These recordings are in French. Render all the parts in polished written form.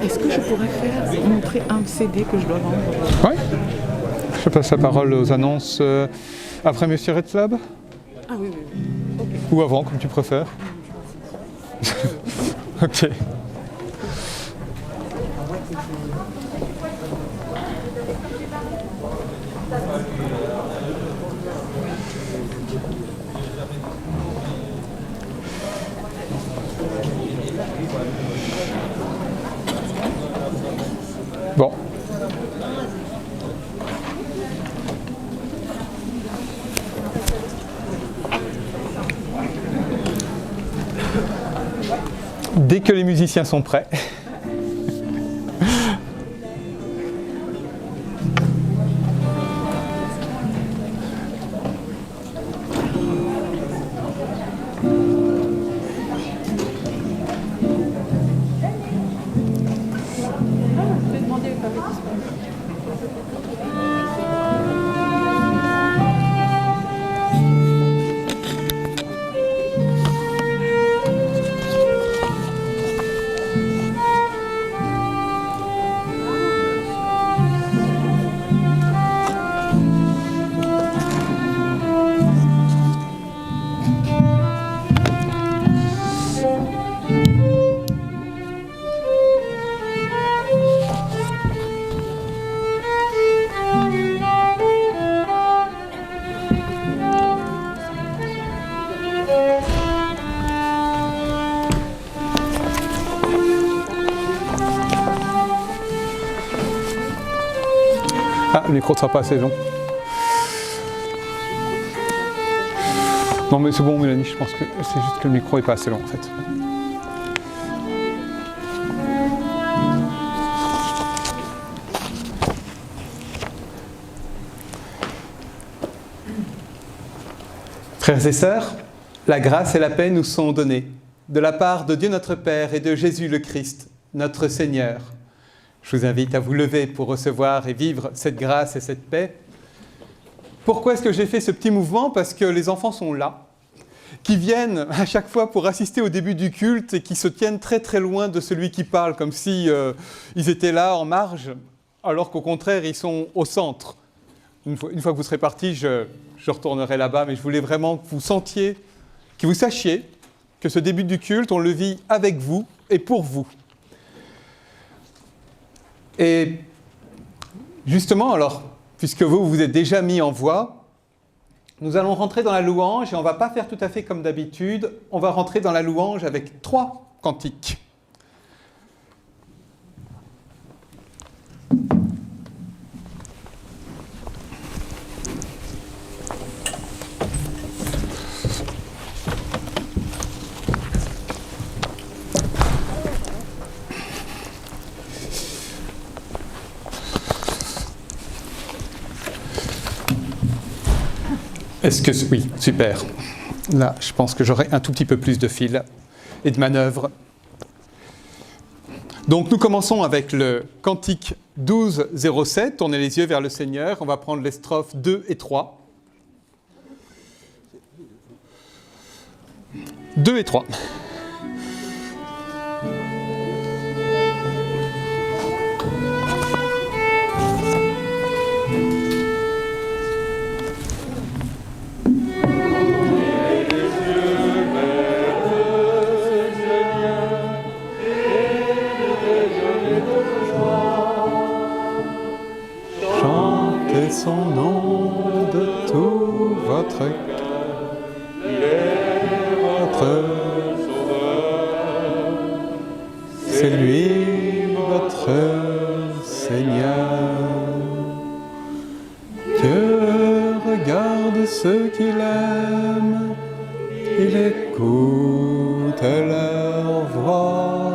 Est-ce que je pourrais montrer un CD que je dois vendre? Oui. Je passe la parole aux annonces après Monsieur Redslab. Ah oui, oui, oui. Okay. Ou avant, comme tu préfères. Ok. Bon. Dès que les musiciens sont prêts. Ah, le micro ne sera pas assez long. Non mais c'est bon Mélanie, je pense que c'est juste que le micro n'est pas assez long en fait. Frères et sœurs, la grâce et la paix nous sont données de la part de Dieu notre Père et de Jésus le Christ, notre Seigneur. Je vous invite à vous lever pour recevoir et vivre cette grâce et cette paix. Pourquoi est-ce que j'ai fait ce petit mouvement? Parce que les enfants sont là, qui viennent à chaque fois pour assister au début du culte et qui se tiennent très très loin de celui qui parle, comme si ils étaient là en marge, alors qu'au contraire ils sont au centre. Une fois que vous serez partis, je retournerai là-bas, mais je voulais vraiment que vous sentiez, que vous sachiez que ce début du culte, on le vit avec vous et pour vous. Et justement, alors, puisque vous vous êtes déjà mis en voix, nous allons rentrer dans la louange et on ne va pas faire tout à fait comme d'habitude, on va rentrer dans la louange avec 3 cantiques. Est-ce que... Oui, super. Là, je pense que j'aurai un tout petit peu plus de fil et de manœuvre. Donc, nous commençons avec le cantique 12.07. Tournez les yeux vers le Seigneur. On va prendre les strophes 2 et 3. 2 et 3. Son nom de tout votre cœur, votre Sauveur, c'est lui votre Seigneur. Dieu regarde ceux qu'il aime, il écoute leur voix,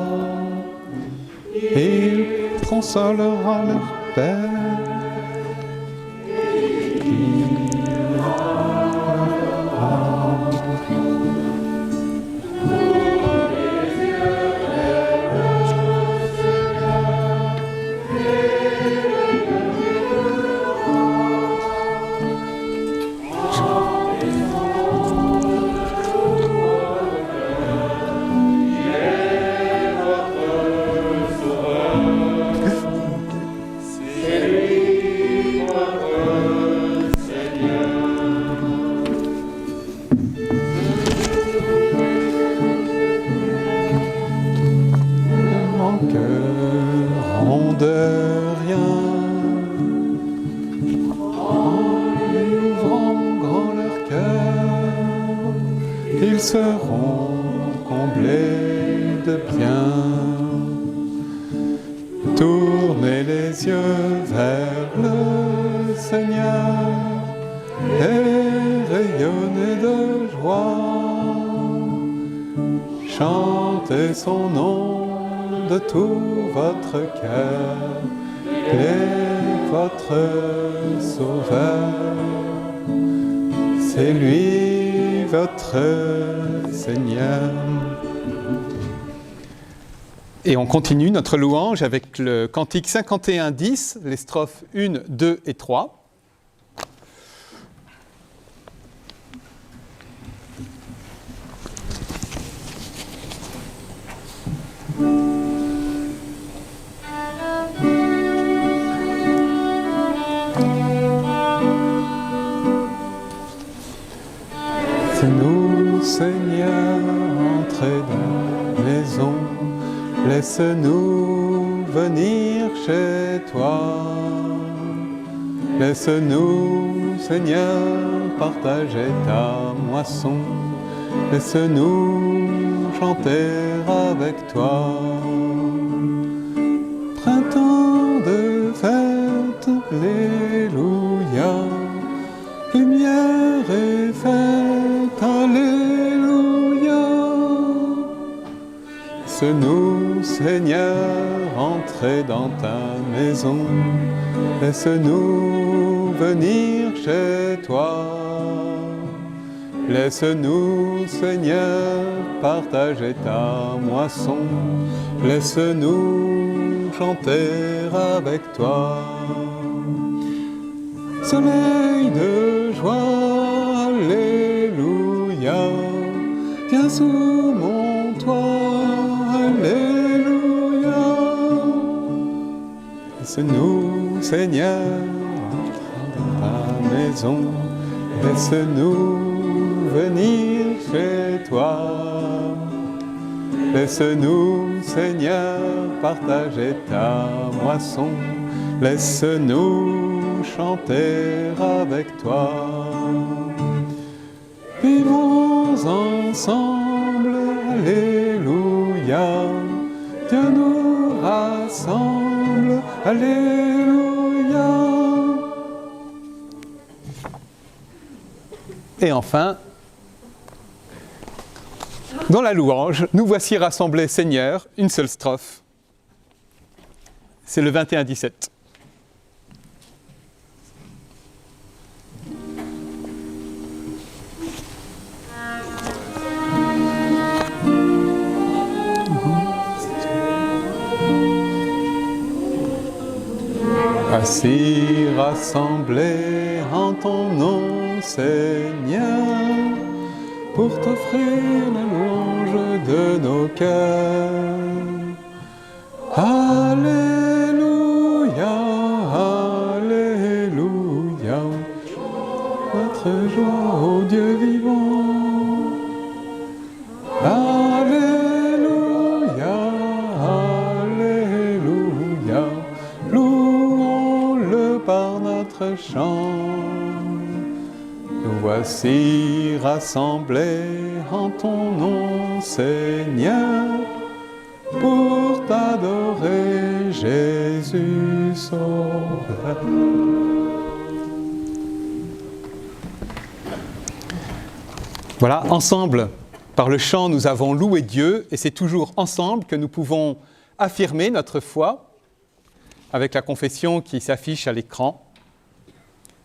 il consolera leur peine. rien. En lui ouvrant grand leur cœur, ils seront comblés de bien. Tournez les yeux vers le Seigneur et rayonnez de joie. Chantez son nom de tout votre cœur, il est votre Sauveur. C'est lui votre Seigneur. Et on continue notre louange avec le cantique 51-10, les strophes 1, 2 et 3. Laisse-nous, Seigneur, entrer dans la maison. Laisse-nous venir chez toi. Laisse-nous, Seigneur, partager ta moisson. Laisse-nous chanter avec toi. Printemps de fête, alléluia. Lumière et fête, alléluia. Laisse-nous, Seigneur, entrer dans ta maison. Laisse-nous venir chez toi. Laisse-nous, Seigneur, partager ta moisson. Laisse-nous chanter avec toi. Soleil de joie, alléluia. Viens sous mon toit, alléluia. Laisse-nous, Seigneur, entrer dans ta maison. Laisse-nous venir chez toi. Laisse-nous, Seigneur, partager ta moisson. Laisse-nous chanter avec toi. Vivons ensemble, alléluia. Dieu nous rassemble, alléluia. Et enfin, dans la louange, nous voici rassemblés, Seigneur, une seule strophe. C'est le 21-17. Assis, rassemblés en ton nom, Seigneur, pour t'offrir la louange de nos cœurs. Alléluia, alléluia, notre joie au Dieu vivant. Alléluia, alléluia, louons-le par notre chant. Nous voici rassemblés en ton nom, Seigneur, pour t'adorer, Jésus Sauveur. Voilà, ensemble, par le chant, nous avons loué Dieu, et c'est toujours ensemble que nous pouvons affirmer notre foi avec la confession qui s'affiche à l'écran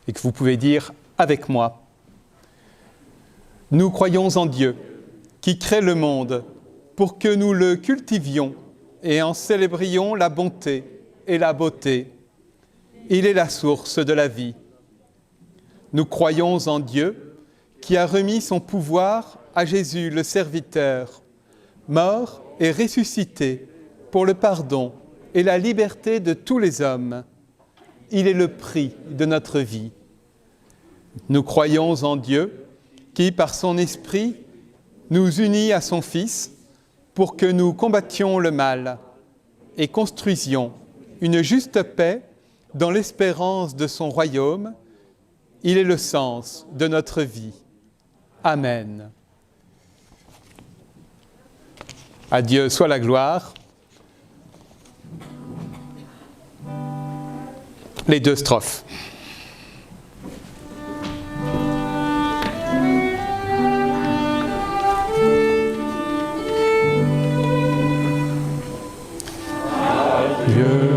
et que vous pouvez dire avec moi. Nous croyons en Dieu, qui crée le monde, pour que nous le cultivions et en célébrions la bonté et la beauté. Il est la source de la vie. Nous croyons en Dieu, qui a remis son pouvoir à Jésus, le serviteur, mort et ressuscité pour le pardon et la liberté de tous les hommes. Il est le prix de notre vie. Nous croyons en Dieu, qui, par son esprit, nous unit à son Fils pour que nous combattions le mal et construisions une juste paix dans l'espérance de son royaume. Il est le sens de notre vie. Amen. À Dieu soit la gloire. Les deux strophes. Dieu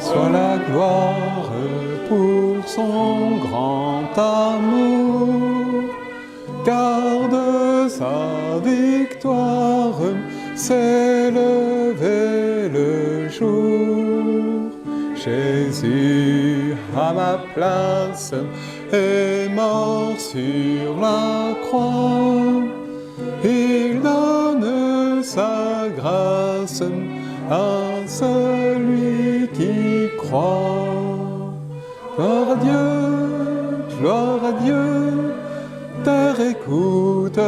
soit la gloire pour son grand amour, car de sa victoire s'est levé le jour. Jésus à ma place est mort sur la croix. Il donne sa grâce à celui qui croit. Gloire à Dieu, terre écoute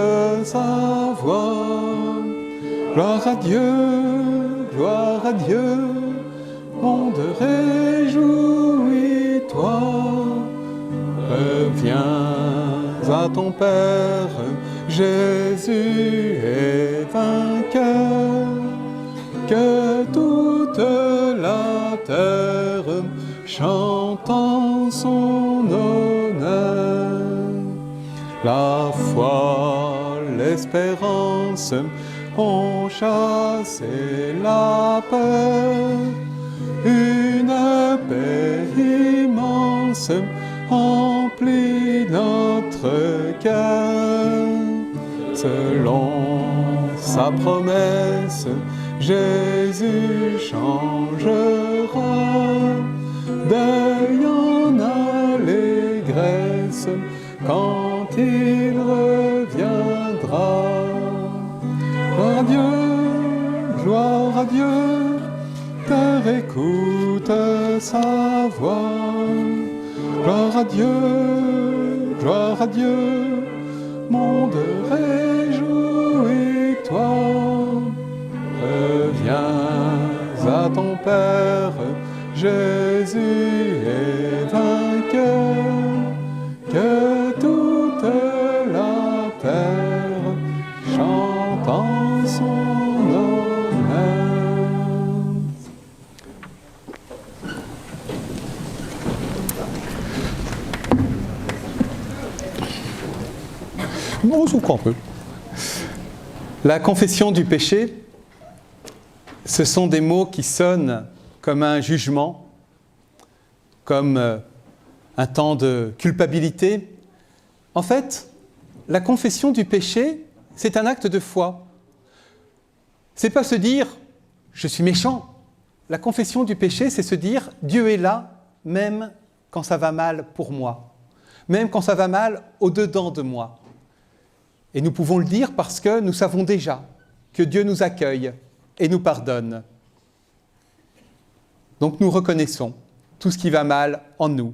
sa voix. Gloire à Dieu, monde réjouis-toi. Reviens à ton Père, Jésus est vainqueur. Que toute la terre chante en son honneur. La foi, l'espérance ont chassé la peur. Une paix immense emplit notre cœur. Selon sa promesse, Jésus changera deuil en allégresse quand il reviendra. Gloire à Dieu, terre écoute sa voix. Gloire à Dieu, monde réjouis-toi. Reviens à ton Père, Jésus est vainqueur. Que toute la terre chante en son honneur. On s'ouvre un peu. La confession du péché, ce sont des mots qui sonnent comme un jugement, comme un temps de culpabilité. En fait, la confession du péché, c'est un acte de foi. C'est pas se dire « je suis méchant ». La confession du péché, c'est se dire « Dieu est là, même quand ça va mal pour moi, même quand ça va mal au-dedans de moi ». Et nous pouvons le dire parce que nous savons déjà que Dieu nous accueille et nous pardonne. Donc nous reconnaissons tout ce qui va mal en nous.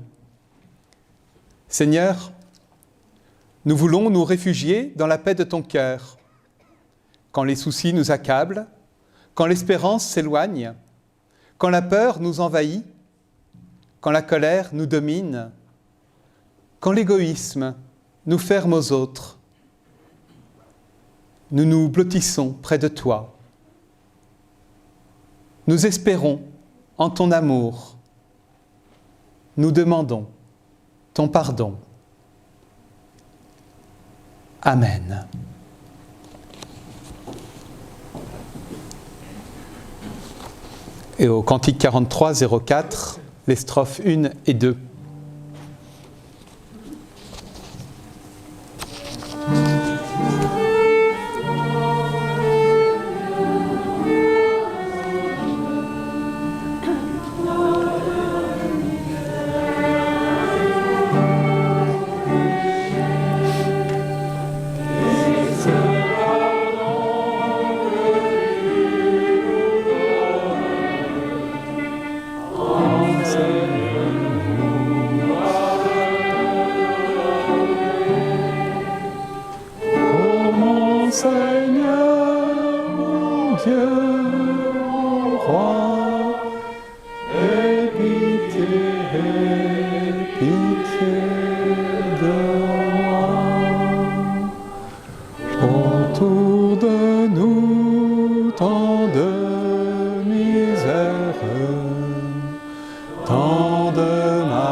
Seigneur, nous voulons nous réfugier dans la paix de ton cœur. Quand les soucis nous accablent, quand l'espérance s'éloigne, quand la peur nous envahit, quand la colère nous domine, quand l'égoïsme nous ferme aux autres, nous nous blottissons près de toi. Nous espérons en ton amour. Nous demandons ton pardon. Amen. Et au Cantique 43, 04, les strophes 1 et 2.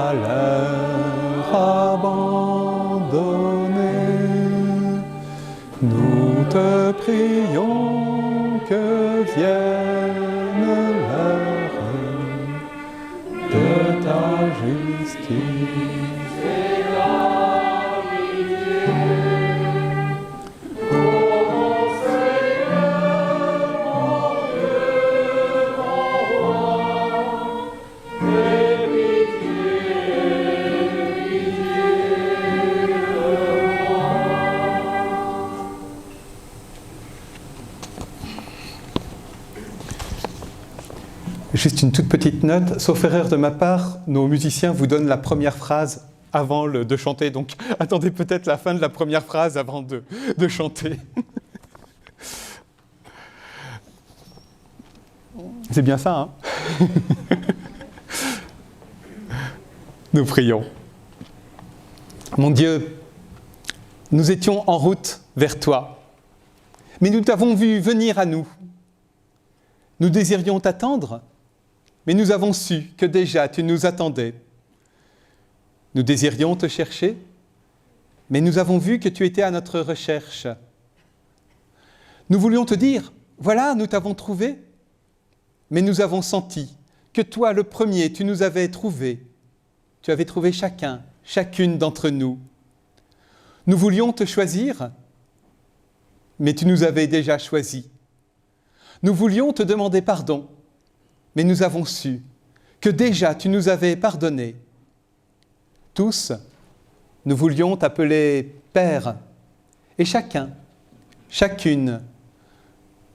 malheur abandonné, nous te prions que vienne l'heure de ta justice. Juste une toute petite note, sauf erreur de ma part, nos musiciens vous donnent la première phrase avant de chanter, donc attendez peut-être la fin de la première phrase avant de chanter. C'est bien ça, hein? Nous prions. Mon Dieu, nous étions en route vers toi, mais nous t'avons vu venir à nous. Nous désirions t'attendre, mais nous avons su que déjà tu nous attendais. Nous désirions te chercher, mais nous avons vu que tu étais à notre recherche. Nous voulions te dire, voilà, nous t'avons trouvé, mais nous avons senti que toi, le premier, tu nous avais trouvé. Tu avais trouvé chacun, chacune d'entre nous. Nous voulions te choisir, mais tu nous avais déjà choisis. Nous voulions te demander pardon, mais nous avons su que déjà tu nous avais pardonné. Tous, nous voulions t'appeler Père, et chacun, chacune,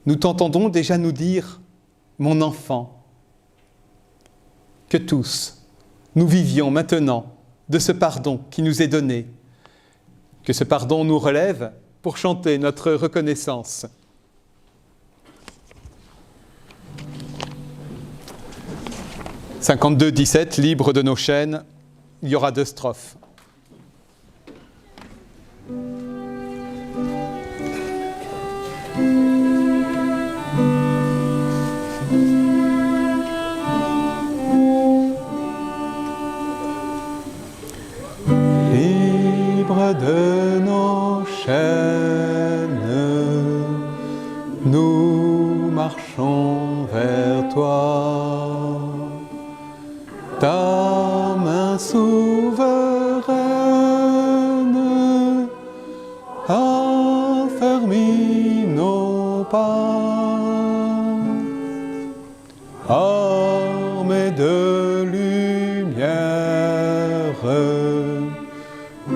nous t'entendons déjà nous dire « mon enfant ». Que tous, nous vivions maintenant de ce pardon qui nous est donné, que ce pardon nous relève pour chanter notre reconnaissance. 52-17, libre de nos chaînes, il y aura 2 strophes. Libre de nos chaînes, nous marchons vers toi. Ta main souveraine affermit nos pas, armés de lumière,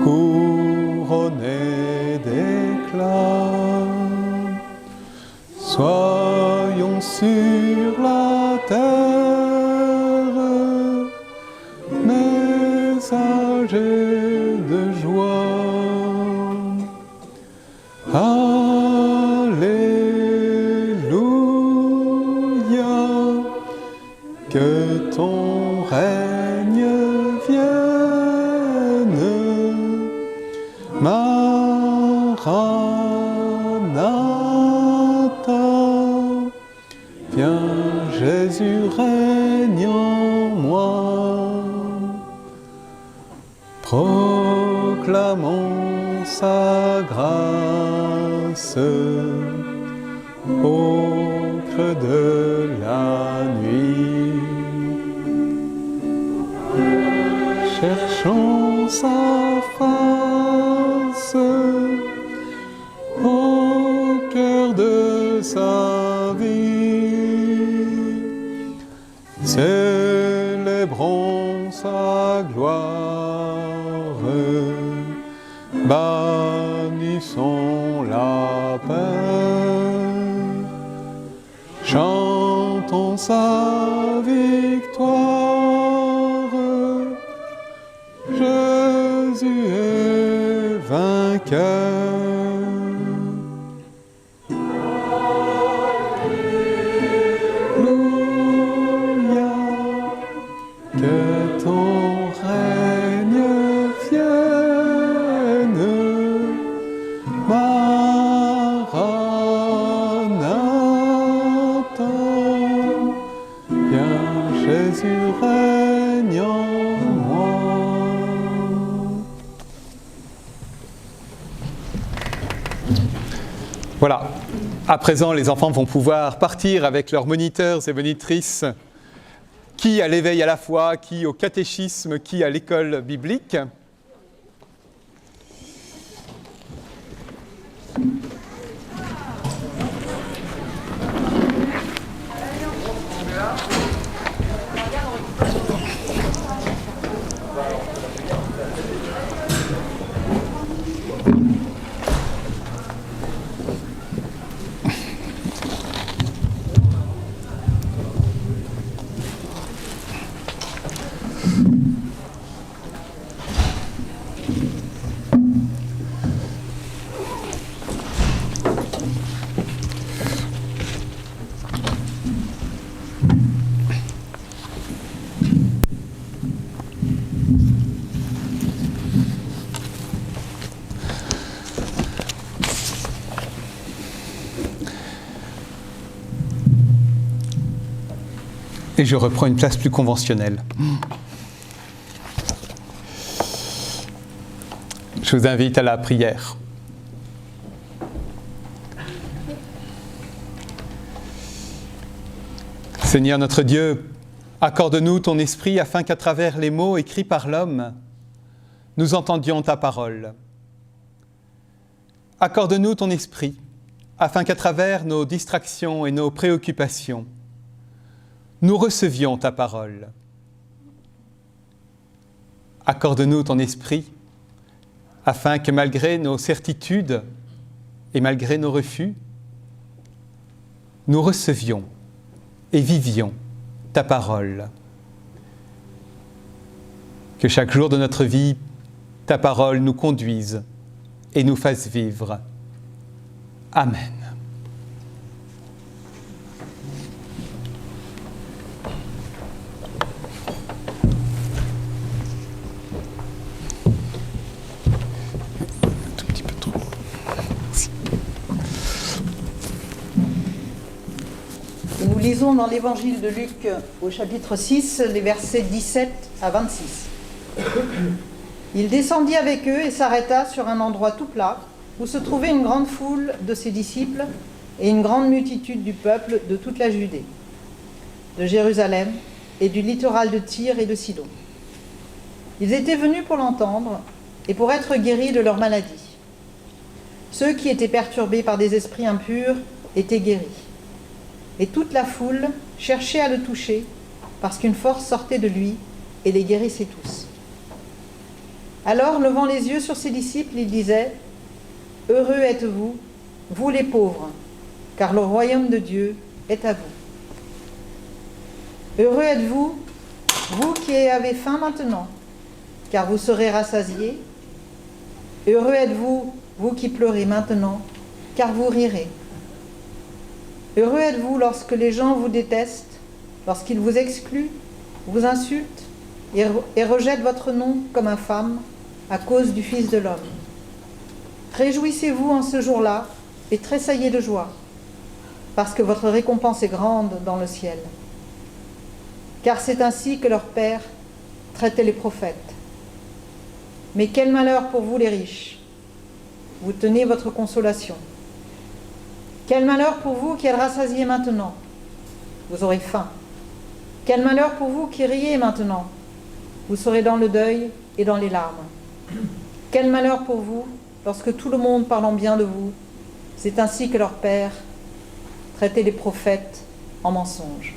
couronnés d'éclat. Soyons sur la terre, messagers de joie. Alléluia, que ton règne vienne. Maranatha, viens Jésus, règne en moi. Proclamons sa grâce au creux de la nuit. Cherchons sa face au cœur de sa vie. Célébrons sa gloire. Bannissons la peine, chantons sa victoire. Jésus est vainqueur. Alléluia, que ton règne vienne. Maranatha, viens Jésus, règne en moi. Voilà. À présent, les enfants vont pouvoir partir avec leurs moniteurs et monitrices, qui à l'éveil à la foi, qui au catéchisme, qui à l'école biblique. Et je reprends une place plus conventionnelle. Je vous invite à la prière. Seigneur notre Dieu, accorde-nous ton esprit afin qu'à travers les mots écrits par l'homme, nous entendions ta parole. Accorde-nous ton esprit afin qu'à travers nos distractions et nos préoccupations, nous recevions ta parole. Accorde-nous ton esprit, afin que malgré nos certitudes et malgré nos refus, nous recevions et vivions ta parole. Que chaque jour de notre vie, ta parole nous conduise et nous fasse vivre. Amen. Nous lisons dans l'évangile de Luc au chapitre 6, les versets 17 à 26. Il descendit avec eux et s'arrêta sur un endroit tout plat où se trouvait une grande foule de ses disciples et une grande multitude du peuple de toute la Judée, de Jérusalem et du littoral de Tyr et de Sidon. Ils étaient venus pour l'entendre et pour être guéris de leur maladie. Ceux qui étaient perturbés par des esprits impurs étaient guéris. Et toute la foule cherchait à le toucher, parce qu'une force sortait de lui et les guérissait tous. Alors, levant les yeux sur ses disciples, il disait : « Heureux êtes-vous, vous les pauvres, car le royaume de Dieu est à vous. Heureux êtes-vous, vous qui avez faim maintenant, car vous serez rassasiés. Heureux êtes-vous, vous qui pleurez maintenant, car vous rirez. Heureux êtes-vous lorsque les gens vous détestent, lorsqu'ils vous excluent, vous insultent et rejettent votre nom comme infâme à cause du Fils de l'homme. Réjouissez-vous en ce jour-là et tressaillez de joie, parce que votre récompense est grande dans le ciel. Car c'est ainsi que leur Père traitait les prophètes. Mais quel malheur pour vous les riches! Vous tenez votre consolation. Quel malheur pour vous qui êtes rassasiés maintenant, vous aurez faim. Quel malheur pour vous qui riez maintenant, vous serez dans le deuil et dans les larmes. Quel malheur pour vous lorsque tout le monde parlant bien de vous, c'est ainsi que leur Père traitait les prophètes en mensonge.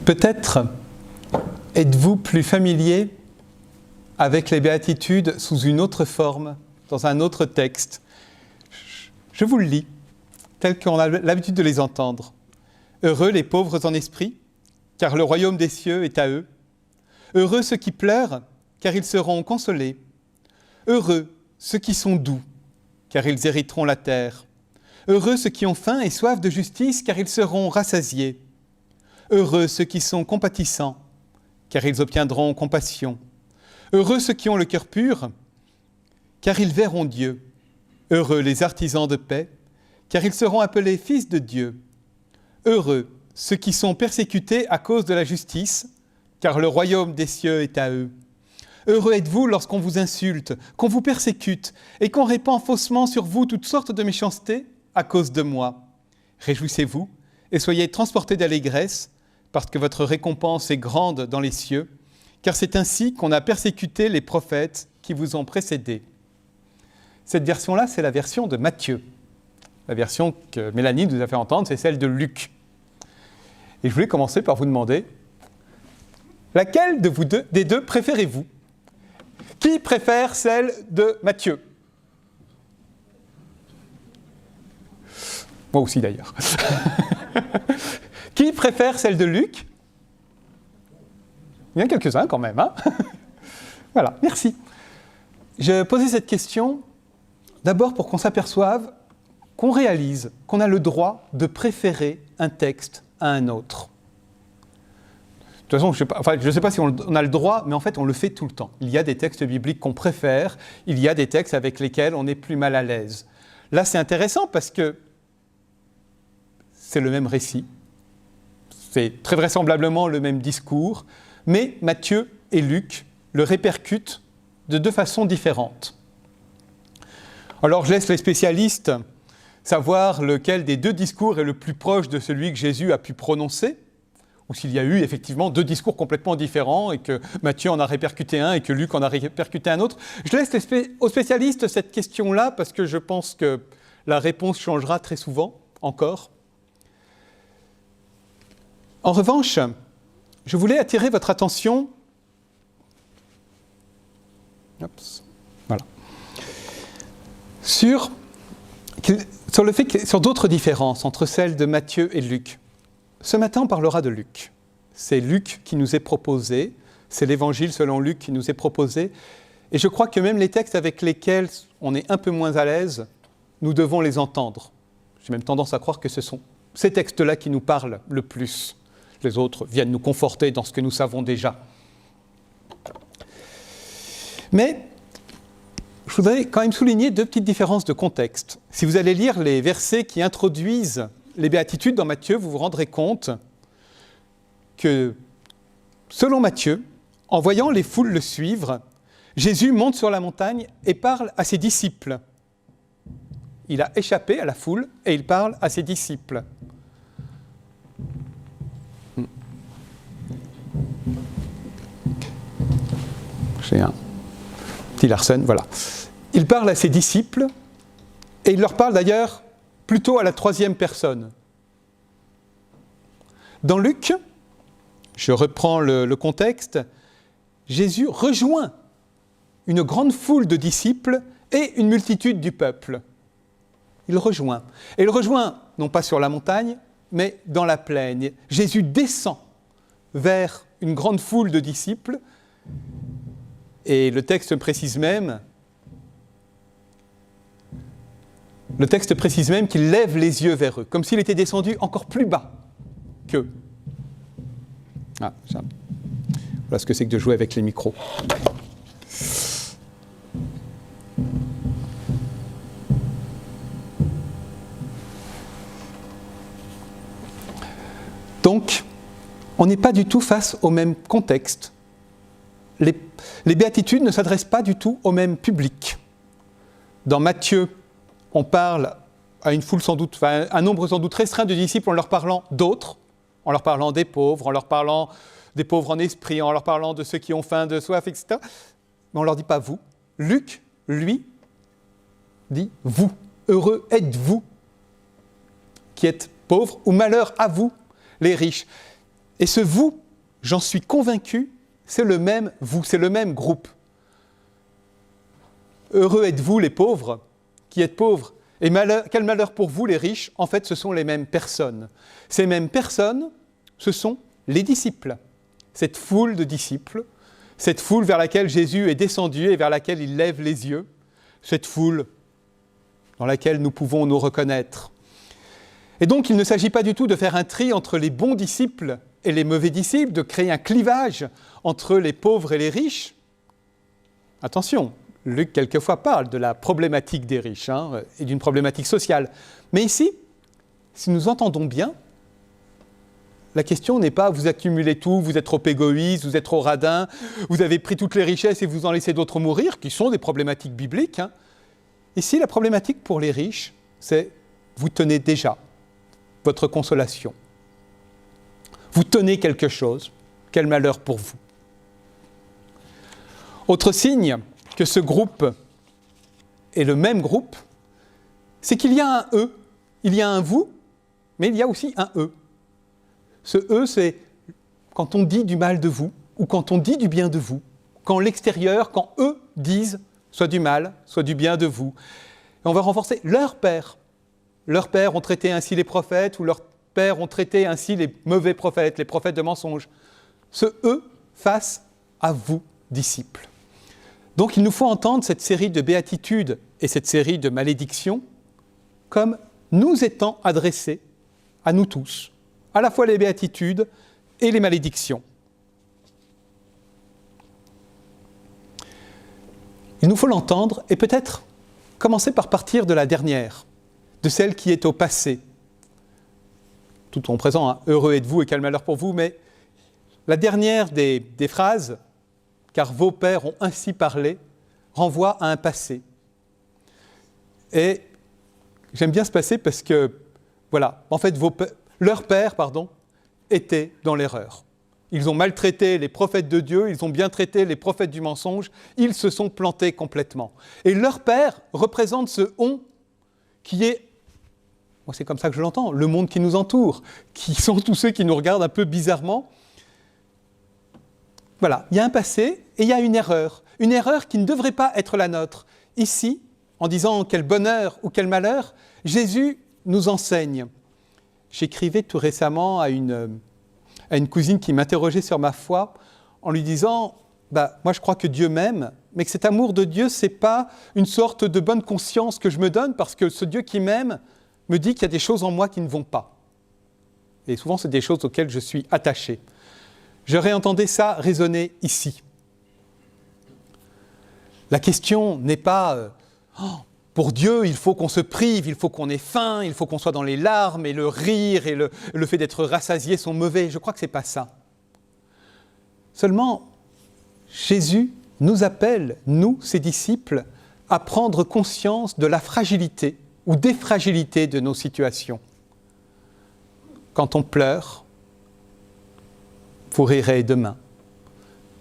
Peut-être êtes-vous plus familier avec les béatitudes sous une autre forme, dans un autre texte. Je vous le lis, tel qu'on a l'habitude de les entendre. Heureux les pauvres en esprit, car le royaume des cieux est à eux. Heureux ceux qui pleurent, car ils seront consolés. Heureux ceux qui sont doux, car ils hériteront la terre. Heureux ceux qui ont faim et soif de justice, car ils seront rassasiés. Heureux ceux qui sont compatissants, car ils obtiendront compassion. Heureux ceux qui ont le cœur pur, car ils verront Dieu. Heureux les artisans de paix, car ils seront appelés fils de Dieu. Heureux ceux qui sont persécutés à cause de la justice, car le royaume des cieux est à eux. Heureux êtes-vous lorsqu'on vous insulte, qu'on vous persécute et qu'on répand faussement sur vous toutes sortes de méchancetés à cause de moi. Réjouissez-vous et soyez transportés d'allégresse, parce que votre récompense est grande dans les cieux, car c'est ainsi qu'on a persécuté les prophètes qui vous ont précédés. Cette version-là, c'est la version de Matthieu. La version que Mélanie nous a fait entendre, c'est celle de Luc. Et je voulais commencer par vous demander, laquelle des deux préférez-vous ? Qui préfère celle de Matthieu ? Moi aussi d'ailleurs. Qui préfère celle de Luc ? Il y en a quelques-uns quand même, hein ? Voilà, merci. Je posais cette question d'abord pour qu'on s'aperçoive, qu'on réalise qu'on a le droit de préférer un texte à un autre. De toute façon, je ne sais pas si on a le droit, mais en fait, on le fait tout le temps. Il y a des textes bibliques qu'on préfère, il y a des textes avec lesquels on est plus mal à l'aise. Là, c'est intéressant parce que c'est le même récit, c'est très vraisemblablement le même discours, mais Matthieu et Luc le répercutent de deux façons différentes. Alors, je laisse les spécialistes savoir lequel des deux discours est le plus proche de celui que Jésus a pu prononcer, ou s'il y a eu effectivement deux discours complètement différents et que Matthieu en a répercuté un et que Luc en a répercuté un autre. Je laisse aux spécialistes cette question-là parce que je pense que la réponse changera très souvent, encore. En revanche, je voulais attirer votre attention sur d'autres différences entre celles de Matthieu et Luc. Ce matin, on parlera de Luc. C'est Luc qui nous est proposé, c'est l'évangile selon Luc qui nous est proposé, et je crois que même les textes avec lesquels on est un peu moins à l'aise, nous devons les entendre. J'ai même tendance à croire que ce sont ces textes-là qui nous parlent le plus. Les autres viennent nous conforter dans ce que nous savons déjà. Mais je voudrais quand même souligner deux petites différences de contexte. Si vous allez lire les versets qui introduisent les béatitudes dans Matthieu, vous vous rendrez compte que, selon Matthieu, en voyant les foules le suivre, Jésus monte sur la montagne et parle à ses disciples. Il a échappé à la foule et il parle à ses disciples. J'ai un petit Larsen, voilà. Il parle à ses disciples et il leur parle d'ailleurs plutôt à la troisième personne. Dans Luc, je reprends le contexte, Jésus rejoint une grande foule de disciples et une multitude du peuple. Il rejoint. Et il rejoint, non pas sur la montagne, mais dans la plaine. Jésus descend vers une grande foule de disciples et le texte précise même qu'il lève les yeux vers eux, comme s'il était descendu encore plus bas qu'eux. Voilà ce que c'est que de jouer avec les micros. Donc, on n'est pas du tout face au même contexte. Les béatitudes ne s'adressent pas du tout au même public. Dans Matthieu, on parle à une foule un nombre sans doute restreint de disciples en leur parlant d'autres, en leur parlant des pauvres, en leur parlant des pauvres en esprit, en leur parlant de ceux qui ont faim, de soif, etc. Mais on ne leur dit pas vous. Luc, lui, dit vous. Heureux êtes-vous qui êtes pauvres, ou malheur à vous, les riches. Et ce vous, j'en suis convaincu, c'est le même vous, c'est le même groupe. Heureux êtes-vous les pauvres, qui êtes pauvres, et quel malheur pour vous les riches, en fait ce sont les mêmes personnes. Ces mêmes personnes, ce sont les disciples. Cette foule de disciples, cette foule vers laquelle Jésus est descendu et vers laquelle il lève les yeux, cette foule dans laquelle nous pouvons nous reconnaître. Et donc, il ne s'agit pas du tout de faire un tri entre les bons disciples et les mauvais disciples, de créer un clivage entre les pauvres et les riches. Attention, Luc, quelquefois, parle de la problématique des riches et d'une problématique sociale. Mais ici, si nous entendons bien, la question n'est pas « vous accumulez tout, vous êtes trop égoïste, vous êtes trop radin, vous avez pris toutes les richesses et vous en laissez d'autres mourir », qui sont des problématiques bibliques. Ici, la problématique pour les riches, c'est « vous tenez déjà votre consolation. Vous tenez quelque chose, quel malheur pour vous. » Autre signe que ce groupe est le même groupe, c'est qu'il y a un « eux », il y a un « vous », mais il y a aussi un « eux ». Ce « eux », c'est quand on dit du mal de vous ou quand on dit du bien de vous, quand l'extérieur, quand eux disent soit du mal, soit du bien de vous. Et on va renforcer leur père. Leurs pères ont traité ainsi les prophètes ou leurs pères ont traité ainsi les mauvais prophètes, les prophètes de mensonges. Ce « eux » face à vous, disciples. Donc il nous faut entendre cette série de béatitudes et cette série de malédictions comme nous étant adressées à nous tous, à la fois les béatitudes et les malédictions. Il nous faut l'entendre et peut-être commencer par partir de la dernière, de celle qui est au passé. Tout en présent, heureux êtes-vous et quel malheur pour vous, mais la dernière des phrases, car vos pères ont ainsi parlé, renvoie à un passé. Et j'aime bien ce passé parce que, voilà, en fait, leurs pères, étaient dans l'erreur. Ils ont maltraité les prophètes de Dieu, ils ont bien traité les prophètes du mensonge, ils se sont plantés complètement. Et leur père représente ce « on » qui est, moi c'est comme ça que je l'entends, le monde qui nous entoure, qui sont tous ceux qui nous regardent un peu bizarrement. Voilà, il y a un passé et il y a une erreur qui ne devrait pas être la nôtre. Ici, en disant quel bonheur ou quel malheur, Jésus nous enseigne. J'écrivais tout récemment à une cousine qui m'interrogeait sur ma foi en lui disant moi je crois que Dieu m'aime, mais que cet amour de Dieu, ce n'est pas une sorte de bonne conscience que je me donne parce que ce Dieu qui m'aime me dit qu'il y a des choses en moi qui ne vont pas. Et souvent, c'est des choses auxquelles je suis attaché. Je réentendais ça résonner ici. La question n'est pas pour Dieu, il faut qu'on se prive, il faut qu'on ait faim, il faut qu'on soit dans les larmes et le rire et le fait d'être rassasié sont mauvais. Je crois que ce n'est pas ça. Seulement, Jésus nous appelle, nous, ses disciples, à prendre conscience de la fragilité ou des fragilités de nos situations. Quand on pleure, vous rirez demain.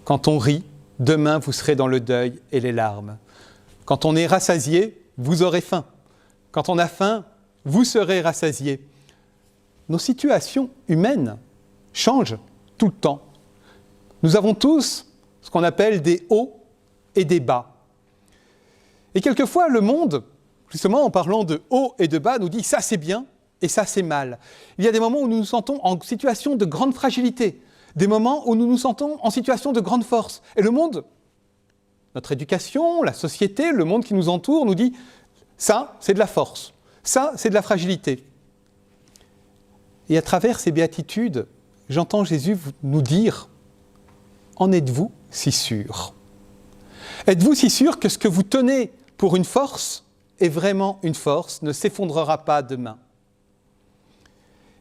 Quand on rit, demain vous serez dans le deuil et les larmes. Quand on est rassasié, vous aurez faim. Quand on a faim, vous serez rassasié. Nos situations humaines changent tout le temps. Nous avons tous ce qu'on appelle des hauts et des bas. Et quelquefois, le monde, justement en parlant de hauts et de bas, nous dit « ça c'est bien et ça c'est mal ». Il y a des moments où nous nous sentons en situation de grande fragilité, des moments où nous nous sentons en situation de grande force. Et le monde, notre éducation, la société, le monde qui nous entoure nous dit « ça, c'est de la force, ça, c'est de la fragilité ». Et à travers ces béatitudes, j'entends Jésus nous dire « en êtes-vous si sûr ?» Êtes-vous si sûr que ce que vous tenez pour une force est vraiment une force, ne s'effondrera pas demain?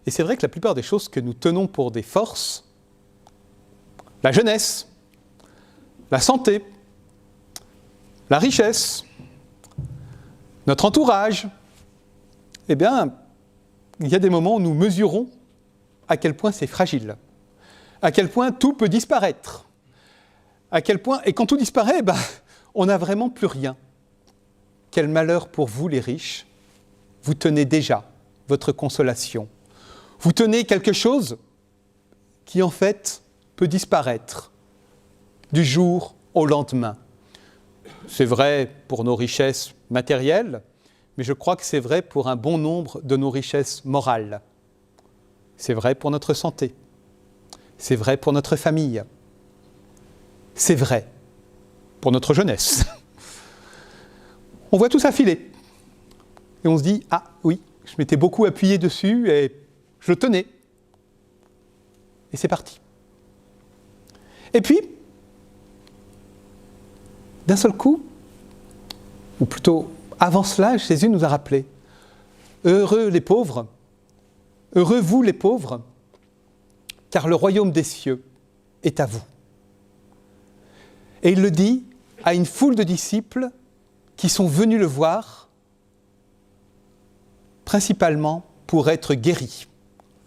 Et c'est vrai que la plupart des choses que nous tenons pour des forces, la jeunesse, la santé, la richesse, notre entourage, eh bien, il y a des moments où nous mesurons à quel point c'est fragile, à quel point tout peut disparaître, à quel point, et quand tout disparaît, on n'a vraiment plus rien. Quel malheur pour vous les riches, vous tenez déjà votre consolation. Vous tenez quelque chose qui en fait peut disparaître du jour au lendemain. C'est vrai pour nos richesses matérielles, mais je crois que c'est vrai pour un bon nombre de nos richesses morales. C'est vrai pour notre santé. C'est vrai pour notre famille. C'est vrai pour notre jeunesse. On voit tout ça filer. et on se dit « Ah oui, je m'étais beaucoup appuyé dessus et je le tenais. » Et c'est parti. Et puis, d'un seul coup, ou plutôt avant cela, Jésus nous a rappelé « Heureux les pauvres, heureux vous les pauvres, car le royaume des cieux est à vous. » Et il le dit à une foule de disciples qui sont venus le voir, principalement pour être guéris.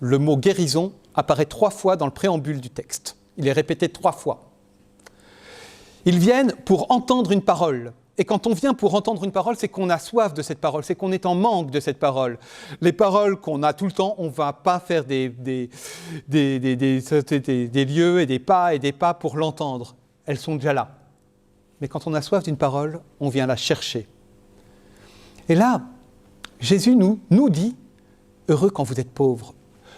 Le mot guérison apparaît 3 fois dans le préambule du texte. Il est répété 3 fois. Ils viennent pour entendre une parole. Et quand on vient pour entendre une parole, c'est qu'on a soif de cette parole, c'est qu'on est en manque de cette parole. Les paroles qu'on a tout le temps, on ne va pas faire des lieux et des pas pour l'entendre. Elles sont déjà là. Mais quand on a soif d'une parole, on vient la chercher. Et là, Jésus nous dit « Heureux quand vous êtes pauvres,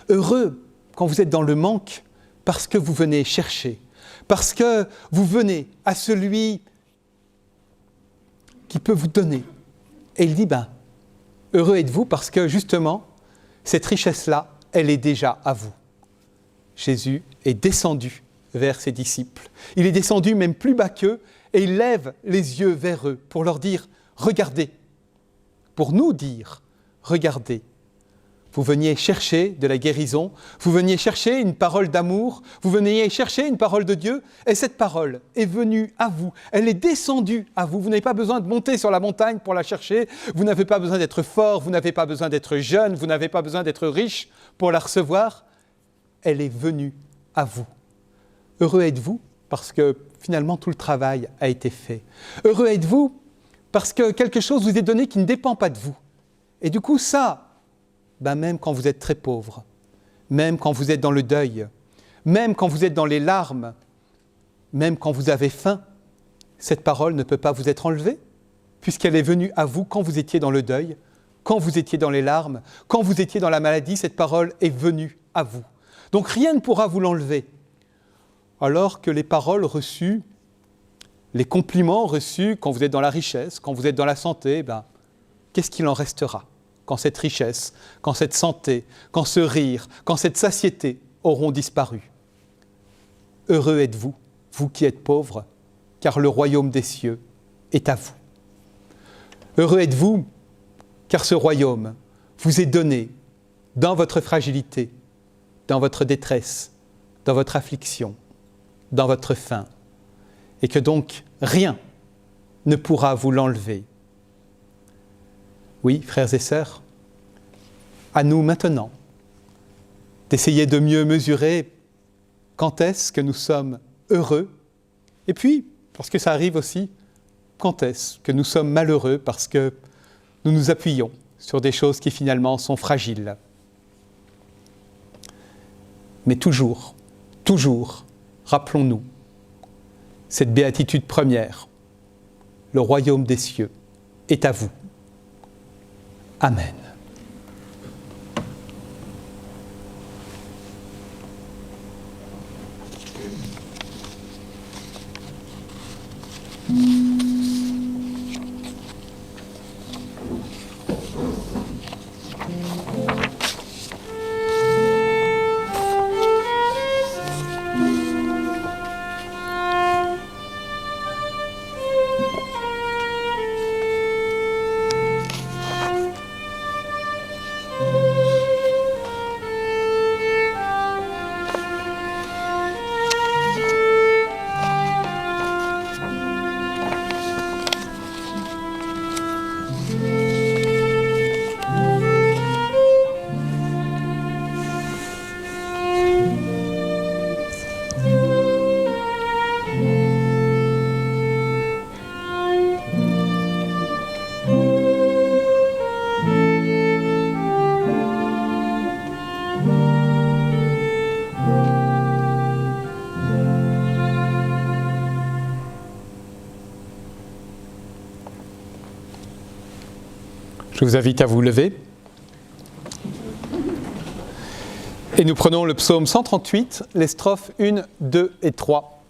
heureux quand vous êtes dans le manque, parce que vous venez chercher, parce que vous venez à celui qui peut vous donner. » Et il dit « Heureux êtes-vous parce que justement, cette richesse-là, elle est déjà à vous. » Jésus est descendu vers ses disciples. Il est descendu même plus bas qu'eux et il lève les yeux vers eux pour leur dire « Regardez », pour nous dire « Regardez ». Vous veniez chercher de la guérison, vous veniez chercher une parole d'amour, vous veniez chercher une parole de Dieu, et cette parole est venue à vous, elle est descendue à vous. Vous n'avez pas besoin de monter sur la montagne pour la chercher, vous n'avez pas besoin d'être fort, vous n'avez pas besoin d'être jeune, vous n'avez pas besoin d'être riche pour la recevoir. Elle est venue à vous. Heureux êtes-vous parce que finalement tout le travail a été fait. Heureux êtes-vous parce que quelque chose vous est donné qui ne dépend pas de vous. Et du coup ça, même quand vous êtes très pauvre, même quand vous êtes dans le deuil, même quand vous êtes dans les larmes, même quand vous avez faim, cette parole ne peut pas vous être enlevée, puisqu'elle est venue à vous quand vous étiez dans le deuil, quand vous étiez dans les larmes, quand vous étiez dans la maladie, cette parole est venue à vous. Donc rien ne pourra vous l'enlever. Alors que les paroles reçues, les compliments reçus quand vous êtes dans la richesse, quand vous êtes dans la santé, qu'est-ce qu'il en restera ? Quand cette richesse, quand cette santé, quand ce rire, quand cette satiété auront disparu. Heureux êtes-vous, vous qui êtes pauvres, car le royaume des cieux est à vous. Heureux êtes-vous, car ce royaume vous est donné dans votre fragilité, dans votre détresse, dans votre affliction, dans votre faim, et que donc rien ne pourra vous l'enlever. Oui, frères et sœurs, à nous maintenant d'essayer de mieux mesurer quand est-ce que nous sommes heureux, et puis, parce que ça arrive aussi, quand est-ce que nous sommes malheureux parce que nous nous appuyons sur des choses qui finalement sont fragiles. Mais toujours, rappelons-nous cette béatitude première, le royaume des cieux est à vous. Amen. Je vous invite à vous lever. Et nous prenons le psaume 138, les strophes 1, 2 et 3.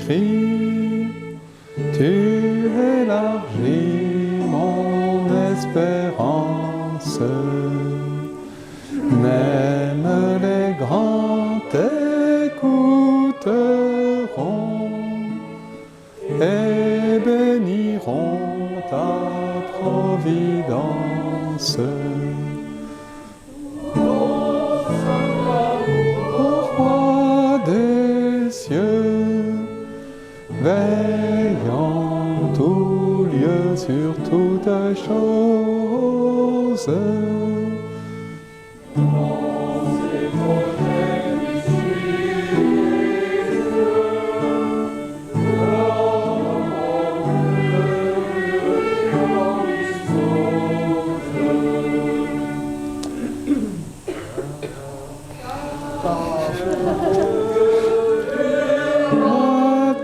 cri, tu élargis mon espérance. Même les grands t'écouteront et béniront ta providence. Ô roi des cieux, veille en tout lieu sur toutes choses.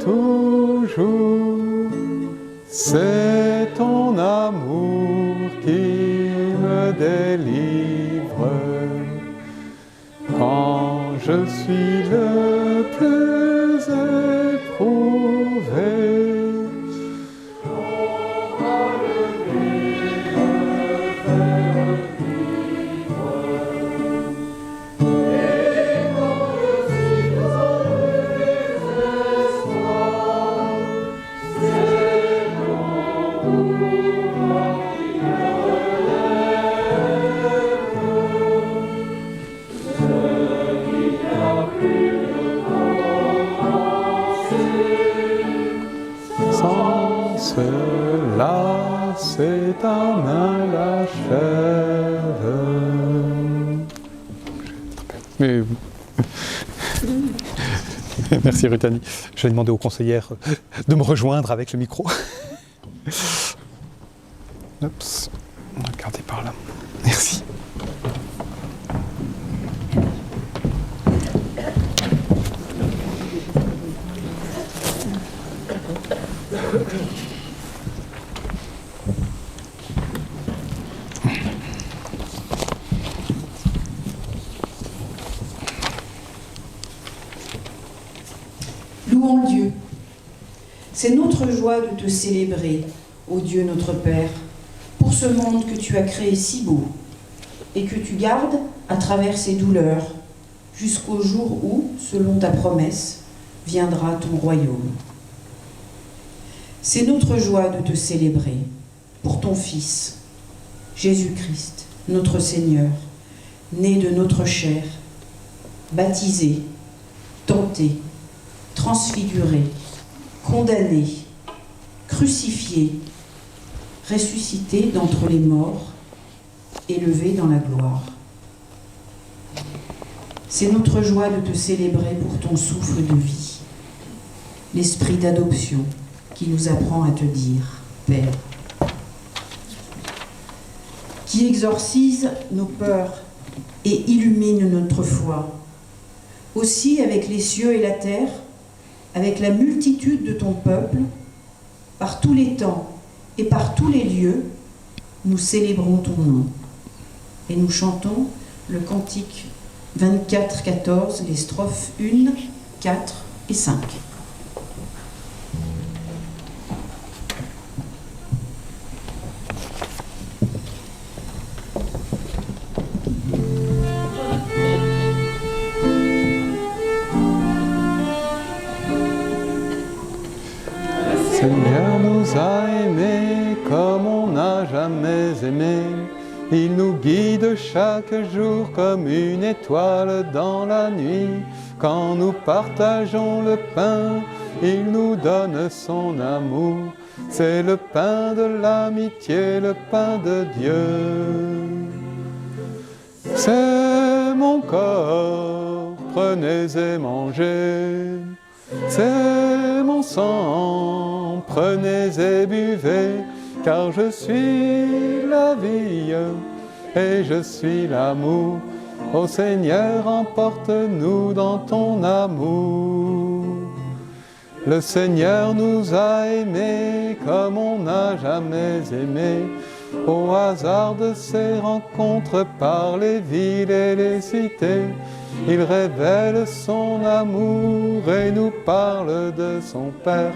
Toujours, c'est ton amour qui me délivre. Quand je suis le plus éprouvé, sans cela, c'est ta main l'achève. Mais... Merci Rutani. Je vais demander aux conseillères de me rejoindre avec le micro. Oups. Regardez par là. Merci. Louons Dieu. C'est notre joie de te célébrer, ô Dieu notre Père, pour ce monde que tu as créé si beau et que tu gardes à travers ses douleurs jusqu'au jour où, selon ta promesse, viendra ton royaume. C'est notre joie de te célébrer pour ton Fils, Jésus-Christ, notre Seigneur, né de notre chair, baptisé, tenté, transfiguré, condamné, crucifié, ressuscité d'entre les morts, élevé dans la gloire. C'est notre joie de te célébrer pour ton souffle de vie, l'esprit d'adoption qui nous apprend à te dire « Père », qui exorcise nos peurs et illumine notre foi, aussi avec les cieux et la terre, avec la multitude de ton peuple, par tous les temps et par tous les lieux, nous célébrons ton nom. Et nous chantons le cantique 24-14, les strophes 1, 4 et 5. Seigneur nous a aimés comme on n'a jamais aimé. Il nous guide chaque jour comme une étoile dans la nuit. Quand nous partageons le pain, il nous donne son amour. C'est le pain de l'amitié, le pain de Dieu. C'est mon corps, prenez et mangez. C'est mon sang, prenez et buvez, car je suis la vie et je suis l'amour. Ô Seigneur, emporte-nous dans ton amour. Le Seigneur nous a aimés comme on n'a jamais aimé. Au hasard de ces rencontres par les villes et les cités, Il révèle son amour et nous parle de son Père.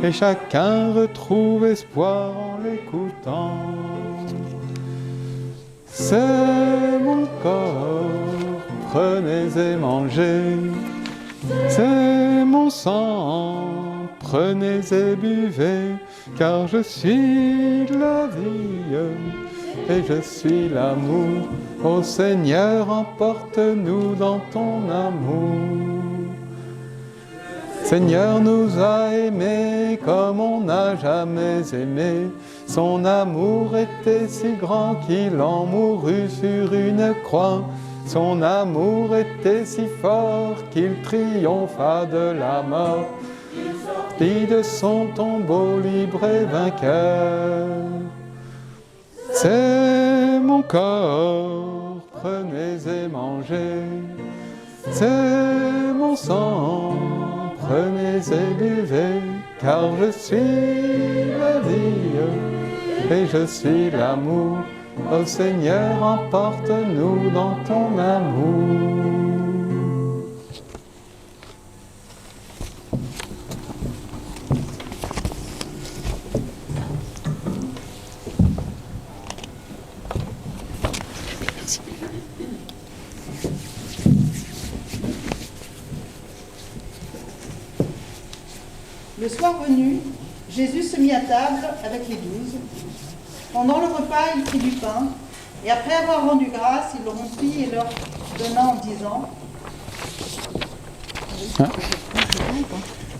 Et chacun retrouve espoir en l'écoutant. C'est mon corps, prenez et mangez. C'est mon sang, prenez et buvez, car je suis la vie et je suis l'amour. Ô Seigneur, emporte-nous dans ton amour. Seigneur nous a aimés comme on n'a jamais aimé. Son amour était si grand qu'il en mourut sur une croix. Son amour était si fort qu'il triompha de la mort. Sortit de son tombeau libre et vainqueur. C'est mon corps, prenez et mangez. C'est mon sang, prenez et buvez, car je suis la vie et je suis l'amour. Ô Seigneur, emporte-nous dans ton amour. Le soir venu, Jésus se mit à table avec les 12. Pendant le repas, il prit du pain, et après avoir rendu grâce, il le rompit et leur donna en disant...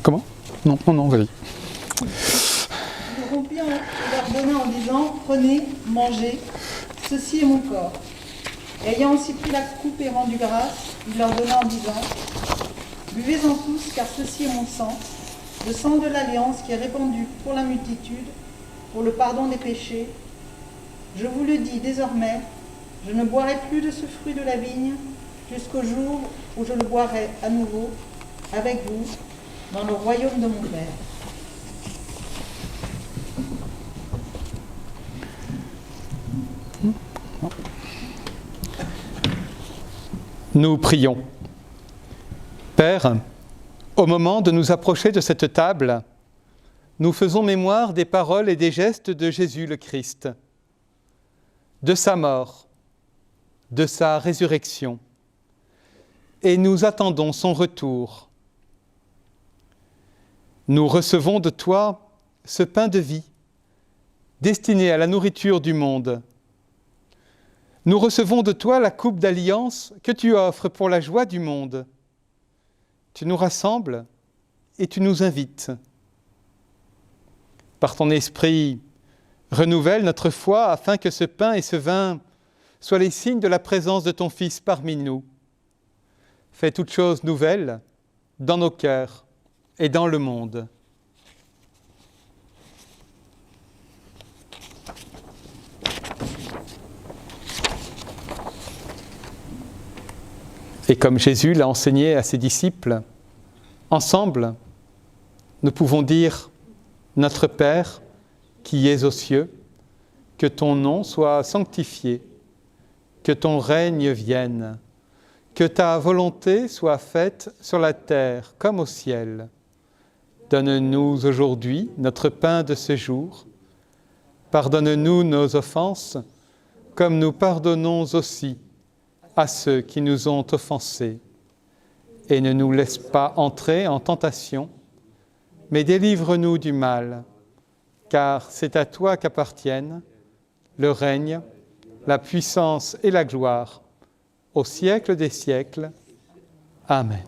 Comment ? Non, vas-y. Il le rompit et leur donna en disant, prenez, mangez, ceci est mon corps. Ayant aussi pris la coupe et rendu grâce, il leur donna en disant, buvez-en tous, car ceci est mon sang, le sang de l'alliance qui est répandu pour la multitude, pour le pardon des péchés. Je vous le dis désormais, je ne boirai plus de ce fruit de la vigne jusqu'au jour où je le boirai à nouveau avec vous dans le royaume de mon Père. Nous prions. Père, au moment de nous approcher de cette table, nous faisons mémoire des paroles et des gestes de Jésus le Christ, de sa mort, de sa résurrection, et nous attendons son retour. Nous recevons de toi ce pain de vie, destiné à la nourriture du monde. Nous recevons de toi la coupe d'alliance que tu offres pour la joie du monde. Tu nous rassembles et tu nous invites. Par ton esprit, renouvelle notre foi afin que ce pain et ce vin soient les signes de la présence de ton Fils parmi nous. Fais toutes choses nouvelles dans nos cœurs et dans le monde. Et comme Jésus l'a enseigné à ses disciples, ensemble, nous pouvons dire « Notre Père, qui es aux cieux, que ton nom soit sanctifié, que ton règne vienne, que ta volonté soit faite sur la terre comme au ciel. Donne-nous aujourd'hui notre pain de ce jour. Pardonne-nous nos offenses, comme nous pardonnons aussi à ceux qui nous ont offensés. Et ne nous laisse pas entrer en tentation, mais délivre-nous du mal, car c'est à toi qu'appartiennent le règne, la puissance et la gloire, au siècle des siècles. Amen.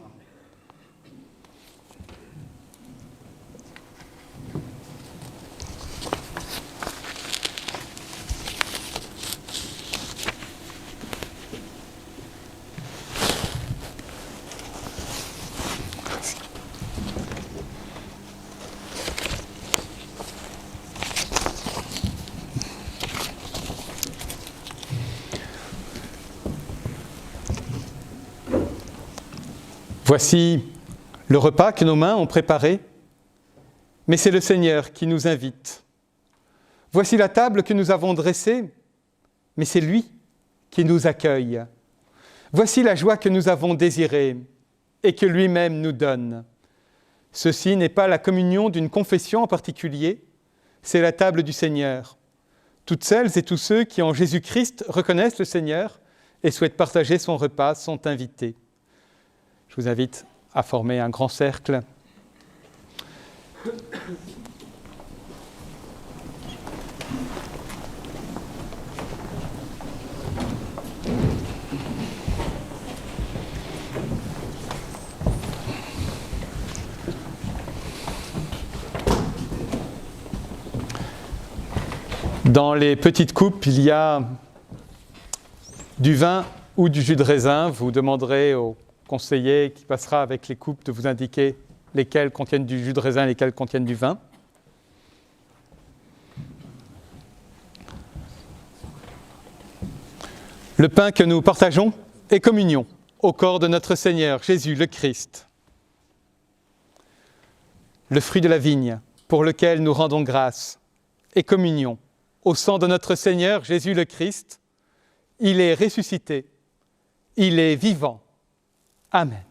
Voici le repas que nos mains ont préparé, mais c'est le Seigneur qui nous invite. Voici la table que nous avons dressée, mais c'est lui qui nous accueille. Voici la joie que nous avons désirée et que lui-même nous donne. Ceci n'est pas la communion d'une confession en particulier, c'est la table du Seigneur. Toutes celles et tous ceux qui en Jésus-Christ reconnaissent le Seigneur et souhaitent partager son repas sont invités. Je vous invite à former un grand cercle. Dans les petites coupes, il y a du vin ou du jus de raisin. Vous demanderez au conseiller qui passera avec les coupes de vous indiquer lesquelles contiennent du jus de raisin et lesquelles contiennent du vin. Le pain que nous partageons est communion au corps de notre Seigneur Jésus le Christ. Le fruit de la vigne pour lequel nous rendons grâce est communion au sang de notre Seigneur Jésus le Christ. Il est ressuscité, il est vivant. Amen.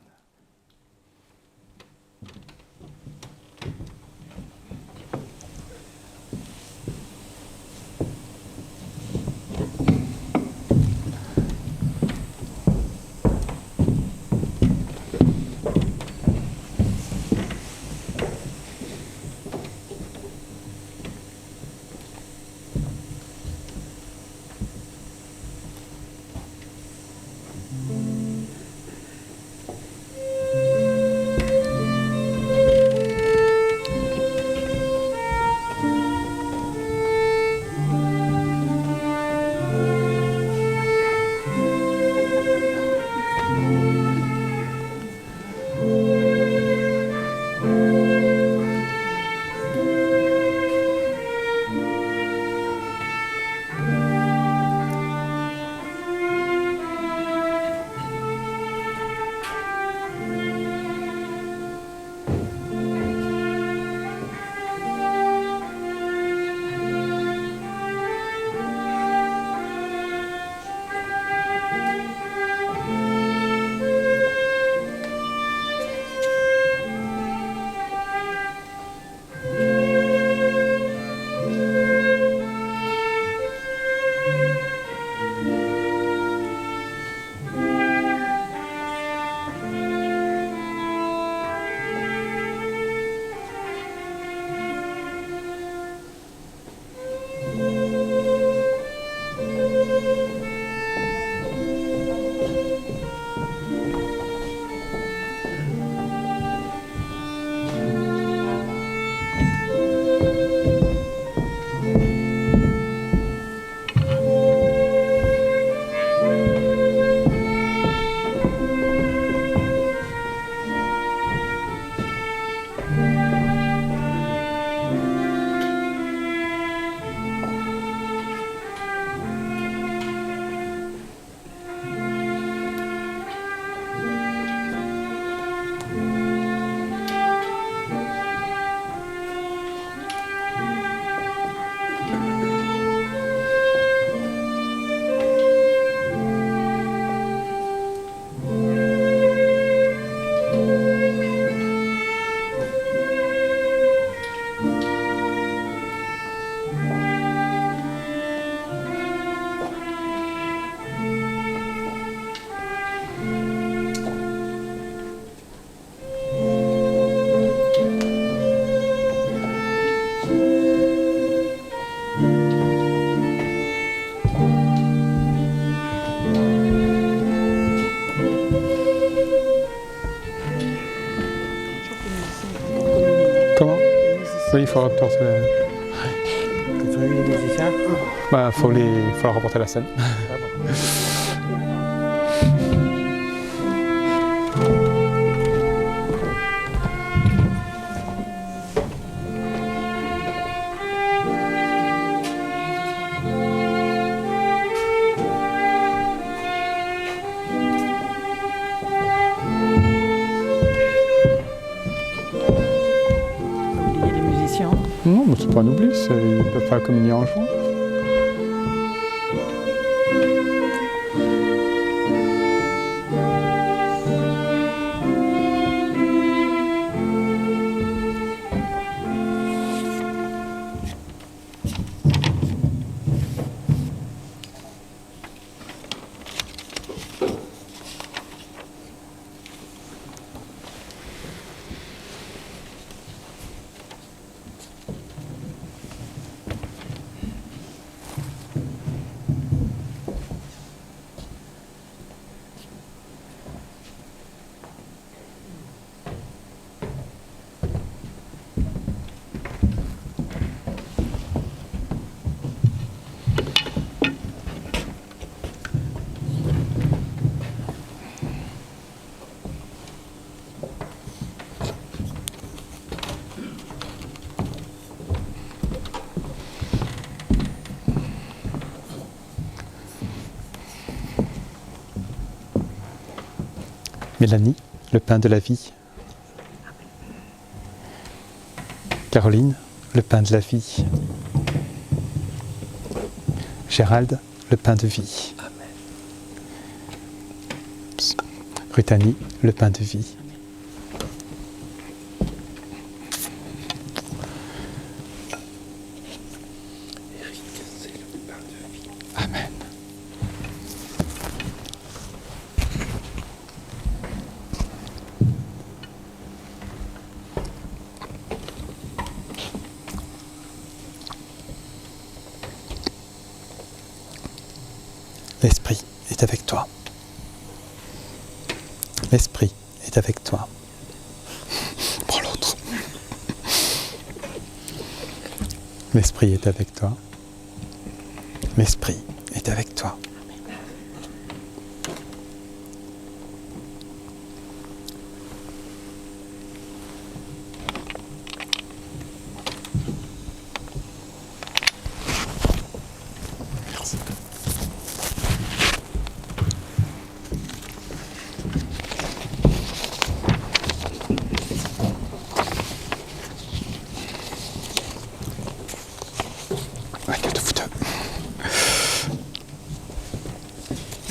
Oui, il faut rapporter les musiciens. Bah, faut leur rapporter la scène. Non, mais c'est pas un oubli, ils ne peuvent pas communier en jouant. Mélanie, le pain de la vie. Caroline, le pain de la vie. Gérald, le pain de vie. Ruthanie, le pain de vie. Amen. L'Esprit est avec toi. L'Esprit est avec toi. Prends l'autre. L'Esprit est avec toi. L'Esprit est avec toi. Merci.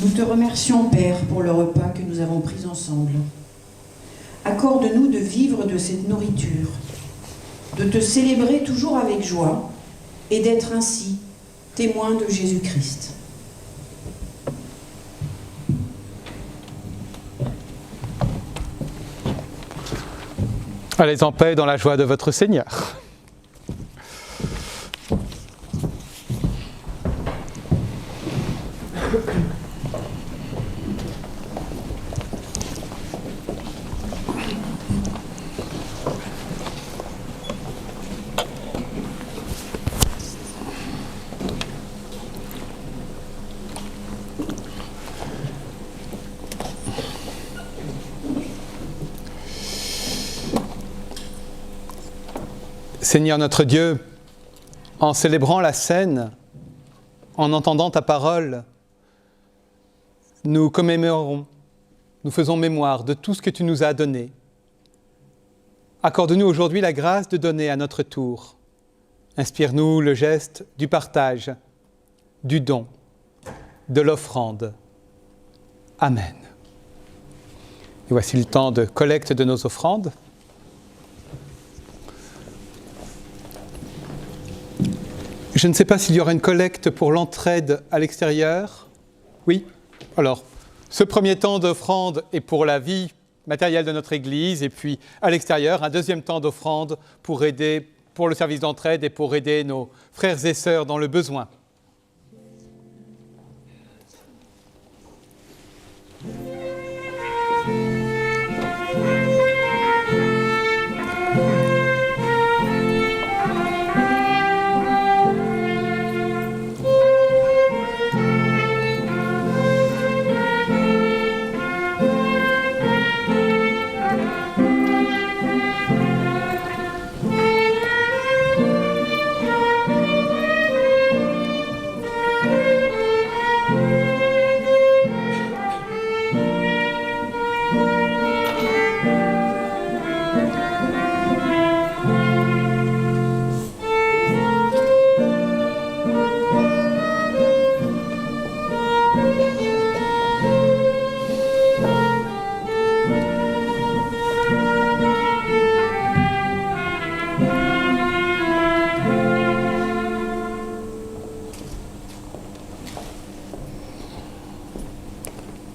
Nous te remercions, Père, pour le repas que nous avons pris ensemble. Accorde-nous de vivre de cette nourriture, de te célébrer toujours avec joie et d'être ainsi témoin de Jésus-Christ. Allez en paix dans la joie de votre Seigneur. Seigneur notre Dieu, en célébrant la scène, en entendant ta parole, nous commémorons, nous faisons mémoire de tout ce que tu nous as donné. Accorde-nous aujourd'hui la grâce de donner à notre tour. Inspire-nous le geste du partage, du don, de l'offrande. Amen. Et voici le temps de collecte de nos offrandes. Je ne sais pas s'il y aura une collecte pour l'entraide à l'extérieur. Oui? Alors, ce premier temps d'offrande est pour la vie matérielle de notre Église, et puis à l'extérieur, un deuxième temps d'offrande pour aider, pour le service d'entraide et pour aider nos frères et sœurs dans le besoin.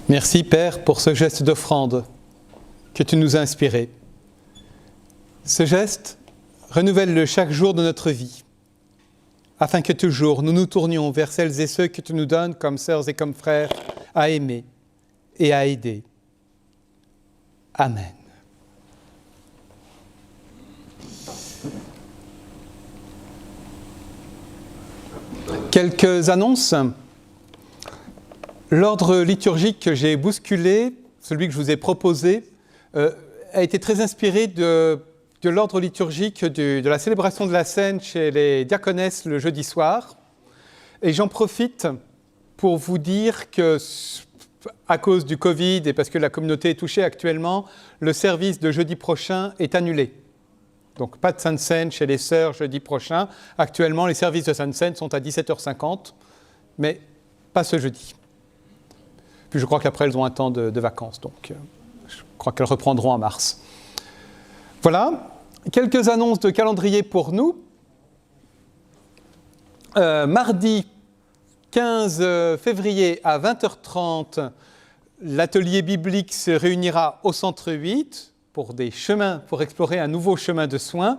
Merci Père pour ce geste d'offrande que tu nous as inspiré. Ce geste, renouvelle-le chaque jour de notre vie, afin que toujours nous nous tournions vers celles et ceux que tu nous donnes comme sœurs et comme frères à aimer et à aider. Amen. Quelques annonces. L'ordre liturgique que j'ai bousculé, celui que je vous ai proposé, a été très inspiré de l'ordre liturgique de la célébration de la Seine chez les diaconesses le jeudi soir. Et j'en profite pour vous dire que à cause du Covid et parce que la communauté est touchée actuellement, le service de jeudi prochain est annulé. Donc pas de Sainte Seine chez les sœurs jeudi prochain. Actuellement, les services de Sainte Seine sont à 17h50, mais pas ce jeudi. Puis je crois qu'après, elles ont un temps de vacances, donc je crois qu'elles reprendront en mars. Voilà, quelques annonces de calendrier pour nous. Mardi 15 février à 20h30, l'atelier biblique se réunira au centre 8 pour des chemins, pour explorer un nouveau chemin de soins.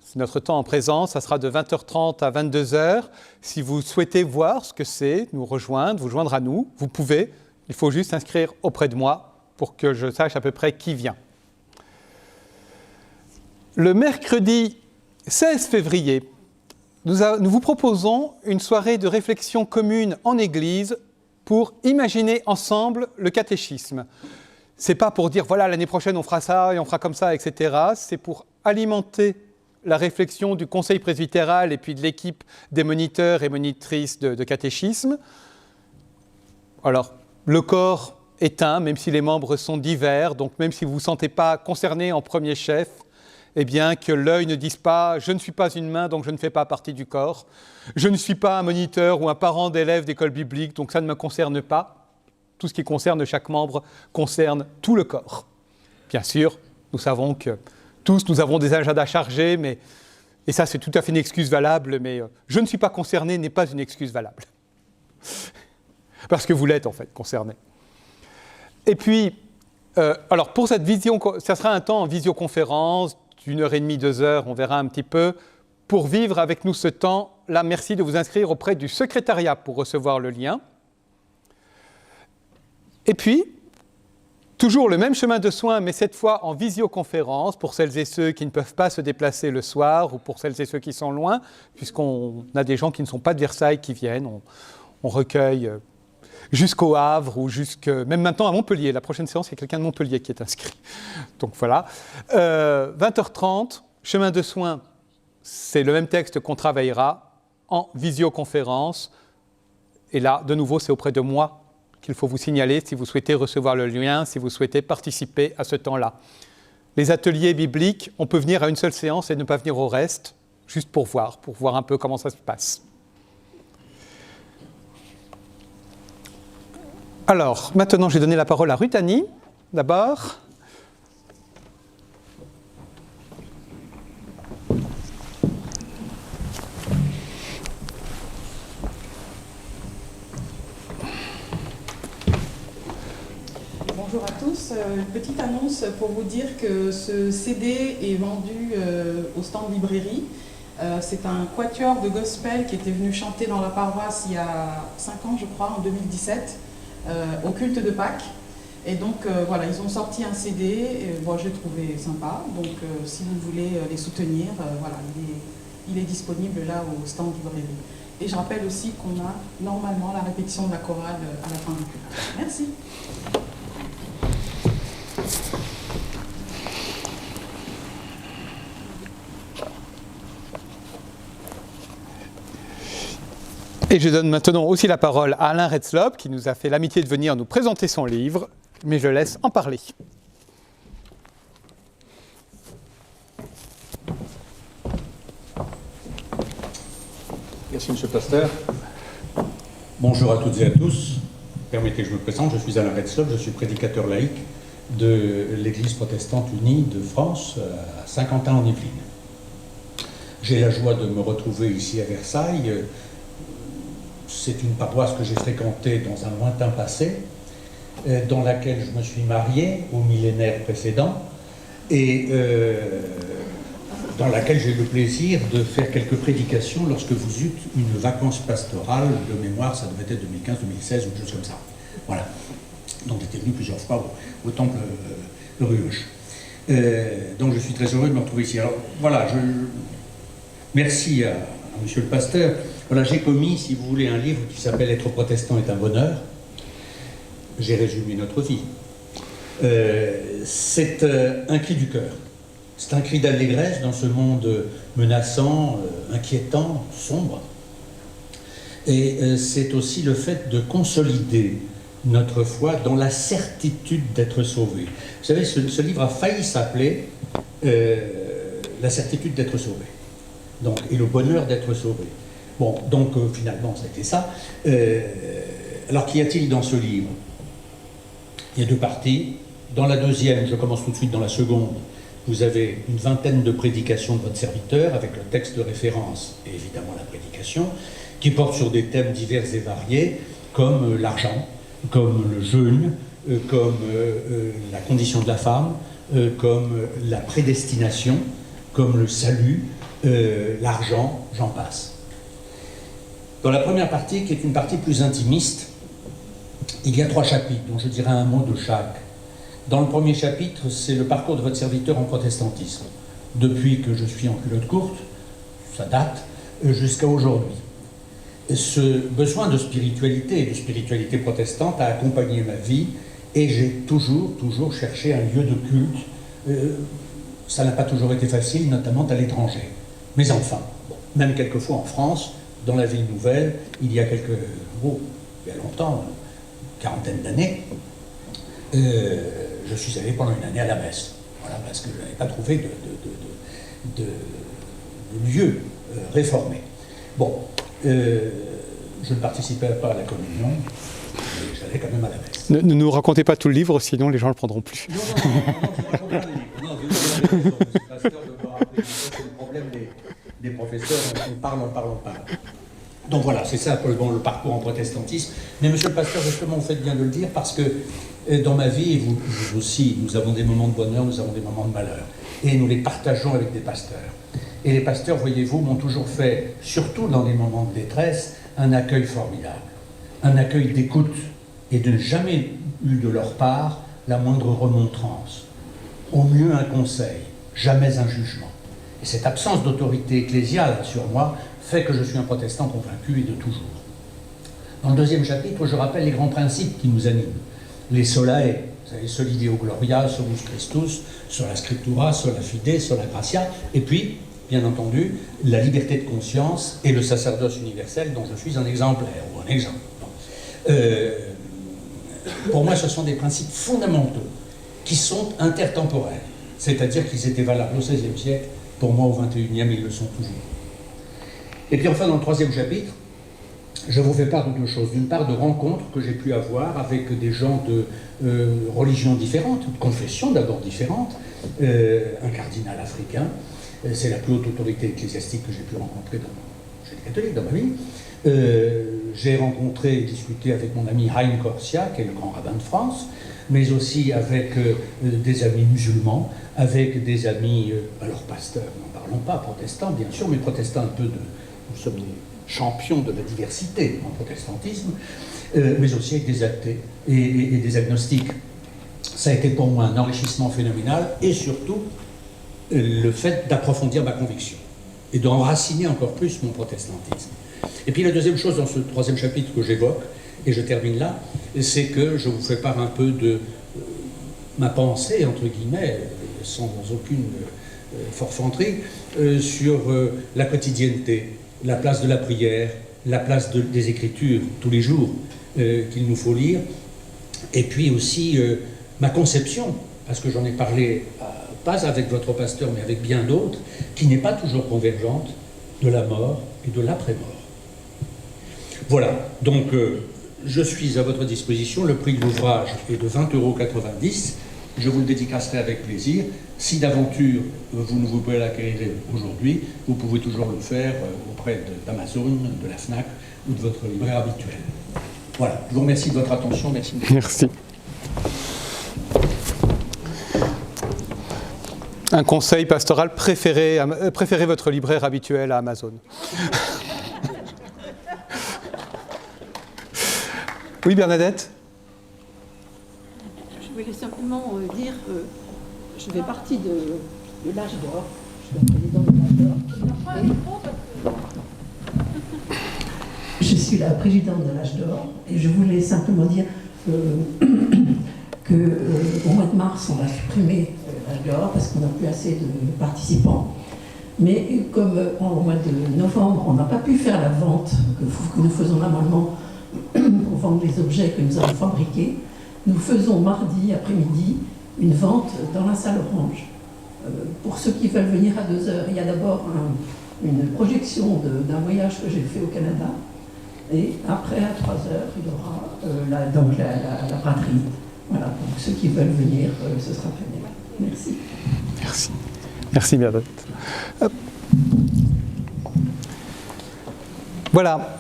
C'est notre temps en présence, ça sera de 20h30 à 22h. Si vous souhaitez voir ce que c'est, nous rejoindre, vous joindre à nous, vous pouvez. Il faut juste s'inscrire auprès de moi pour que je sache à peu près qui vient. Le mercredi 16 février, nous vous proposons une soirée de réflexion commune en Église pour imaginer ensemble le catéchisme. Ce n'est pas pour dire, voilà, l'année prochaine on fera ça et on fera comme ça, etc. C'est pour alimenter la réflexion du conseil presbytéral et puis de l'équipe des moniteurs et monitrices de catéchisme. Alors, le corps est un, même si les membres sont divers, donc même si vous ne vous sentez pas concerné en premier chef, eh bien que l'œil ne dise pas « je ne suis pas une main, donc je ne fais pas partie du corps »,« je ne suis pas un moniteur ou un parent d'élève d'école biblique, donc ça ne me concerne pas ». Tout ce qui concerne chaque membre concerne tout le corps. Bien sûr, nous savons que tous, nous avons des agendas chargés, et ça c'est tout à fait une excuse valable, mais « je ne suis pas concerné » n'est pas une excuse valable. Parce que vous l'êtes en fait, concerné. Et puis, alors pour cette vision, ça sera un temps en visioconférence, d'1h30, 2h, on verra un petit peu. Pour vivre avec nous ce temps, là, merci de vous inscrire auprès du secrétariat pour recevoir le lien. Et puis, toujours le même chemin de soins, mais cette fois en visioconférence, pour celles et ceux qui ne peuvent pas se déplacer le soir, ou pour celles et ceux qui sont loin, puisqu'on a des gens qui ne sont pas de Versailles qui viennent, on recueille jusqu'au Havre ou même maintenant à Montpellier. La prochaine séance, il y a quelqu'un de Montpellier qui est inscrit. Donc voilà. 20h30, chemin de soins, c'est le même texte qu'on travaillera en visioconférence. Et là, de nouveau, c'est auprès de moi qu'il faut vous signaler si vous souhaitez recevoir le lien, si vous souhaitez participer à ce temps-là. Les ateliers bibliques, on peut venir à une seule séance et ne pas venir au reste, juste pour voir un peu comment ça se passe. Alors, maintenant, je vais donner la parole à Ruth Annie, d'abord. Bonjour à tous. Une petite annonce pour vous dire que ce CD est vendu au stand librairie. C'est un quatuor de gospel qui était venu chanter dans la paroisse il y a 5 ans, je crois, en 2017. Au culte de Pâques. Et donc voilà, ils ont sorti un CD, et, bon, je l'ai trouvé sympa, donc si vous voulez les soutenir, voilà, il est disponible là au stand librairie. Et je rappelle aussi qu'on a normalement la répétition de la chorale à la fin du culte. Merci. Et je donne maintenant aussi la parole à Alain Retzlob, qui nous a fait l'amitié de venir nous présenter son livre, mais je laisse en parler. Merci, Monsieur le Pasteur. Bonjour à toutes et à tous. Permettez que je me présente, je suis Alain Retzlob, je suis prédicateur laïque de l'Église protestante unie de France, à Saint-Quentin-en-Yvelines. J'ai la joie de me retrouver ici à Versailles. C'est une paroisse que j'ai fréquentée dans un lointain passé, dans laquelle je me suis marié au millénaire précédent et dans laquelle j'ai eu le plaisir de faire quelques prédications lorsque vous eûtes une vacance pastorale, de mémoire, ça devait être 2015-2016 ou quelque chose comme ça. Voilà. Donc j'étais venu plusieurs fois au temple de Ruoche. Donc je suis très heureux de me retrouver ici. Alors voilà, merci à Monsieur le Pasteur. Voilà, j'ai commis, si vous voulez, un livre qui s'appelle « Être protestant est un bonheur ». J'ai résumé notre vie. C'est un cri du cœur. C'est un cri d'allégresse dans ce monde menaçant, inquiétant, sombre. Et c'est aussi le fait de consolider notre foi dans la certitude d'être sauvé. Vous savez, ce livre a failli s'appeler La certitude d'être sauvé. Donc, et le bonheur d'être sauvé. Bon, donc finalement, c'était ça. Alors, qu'y a-t-il dans ce livre? Il y a 2 parties. Dans la deuxième, je commence tout de suite dans la seconde, vous avez une vingtaine de prédications de votre serviteur, avec le texte de référence et évidemment la prédication, qui portent sur des thèmes divers et variés, comme l'argent, comme le jeûne, comme la condition de la femme, comme la prédestination, comme le salut, l'argent, j'en passe. Dans la première partie, qui est une partie plus intimiste, il y a 3 chapitres, dont je dirai un mot de chaque. Dans le premier chapitre, c'est le parcours de votre serviteur en protestantisme, depuis que je suis en culotte courte, ça date, jusqu'à aujourd'hui. Ce besoin de spiritualité protestante a accompagné ma vie, et j'ai toujours cherché un lieu de culte. Ça n'a pas toujours été facile, notamment à l'étranger. Mais enfin, bon, même quelquefois en France, dans la ville nouvelle, il y a il y a longtemps, une quarantaine d'années, je suis allé pendant une année à la messe. Voilà, parce que je n'avais pas trouvé de lieu réformé. Bon, je ne participais pas à la communion, mais j'allais quand même à la messe. Ne nous racontez pas tout le livre, sinon les gens ne le prendront plus. Non, je raconte pas les livres. Non, vous avez raison, monsieur le pasteur, de me rappeler. C'est le problème des professeurs, on parle. Donc voilà, c'est ça le parcours en protestantisme. Mais monsieur le pasteur, justement, vous faites bien de le dire, parce que dans ma vie, et vous aussi, nous avons des moments de bonheur, nous avons des moments de malheur. Et nous les partageons avec des pasteurs. Et les pasteurs, voyez-vous, m'ont toujours fait, surtout dans les moments de détresse, un accueil formidable. Un accueil d'écoute, et de jamais eu de leur part la moindre remontrance. Au mieux un conseil, jamais un jugement. Et cette absence d'autorité ecclésiale sur moi fait que je suis un protestant convaincu et de toujours. Dans le deuxième chapitre, je rappelle les grands principes qui nous animent. Les solae, vous savez, soli Deo gloria, solus Christus, sola scriptura, sola fide, sola gratia, et puis, bien entendu, la liberté de conscience et le sacerdoce universel dont je suis un exemplaire, ou un exemple. Pour moi, ce sont des principes fondamentaux qui sont intertemporels, c'est-à-dire qu'ils étaient valables au XVIe siècle, pour moi au XXIe, ils le sont toujours. Et puis enfin, dans le troisième chapitre, je vous fais part de 2 choses. D'une part, de rencontres que j'ai pu avoir avec des gens de religions différentes, de confessions d'abord différentes, un cardinal africain, c'est la plus haute autorité ecclésiastique que j'ai pu rencontrer chez les catholiques dans ma vie. J'ai rencontré et discuté avec mon ami Haïm Corsia, qui est le grand rabbin de France, mais aussi avec des amis musulmans, avec des amis, alors pasteurs, n'en parlons pas, protestants bien sûr, mais protestants un peu nous sommes des champions de la diversité en protestantisme, mais aussi avec des athées et des agnostiques. Ça a été pour moi un enrichissement phénoménal, et surtout le fait d'approfondir ma conviction et d'enraciner encore plus mon protestantisme. Et puis la deuxième chose dans ce troisième chapitre que j'évoque, et je termine là, c'est que je vous fais part un peu de ma pensée, entre guillemets, sans aucune forfanterie, sur la quotidienneté, la place de la prière, la place des Écritures tous les jours qu'il nous faut lire, et puis aussi ma conception, parce que j'en ai parlé pas avec votre pasteur, mais avec bien d'autres, qui n'est pas toujours convergente, de la mort et de l'après-mort. Voilà, donc je suis à votre disposition. Le prix de l'ouvrage est de 20,90 €. Je vous le dédicacerai avec plaisir. Si d'aventure vous ne pouvez l'acquérir aujourd'hui, vous pouvez toujours le faire auprès d'Amazon, de la FNAC ou de votre libraire habituel. Voilà, je vous remercie de votre attention. Merci. Merci. Un conseil pastoral, préférez votre libraire habituel à Amazon. Oui, Bernadette ? Je voulais simplement dire que je fais partie de l'âge d'or. Je suis la présidente de l'âge d'or. Je suis la présidente de l'âge d'or et je voulais simplement dire qu'au mois de mars, on va supprimer l'âge d'or parce qu'on n'a plus assez de participants. Mais comme au mois de novembre, on n'a pas pu faire la vente que nous faisons normalement pour vendre les objets que nous avons fabriqués, nous faisons mardi après-midi une vente dans la salle Orange. Pour ceux qui veulent venir à 2h, il y a d'abord une projection d'un voyage que j'ai fait au Canada. Et après, à 3h, il y aura la braderie. Voilà, donc ceux qui veulent venir, ce sera très bien. Merci. Merci. Merci, Berdotte. Voilà,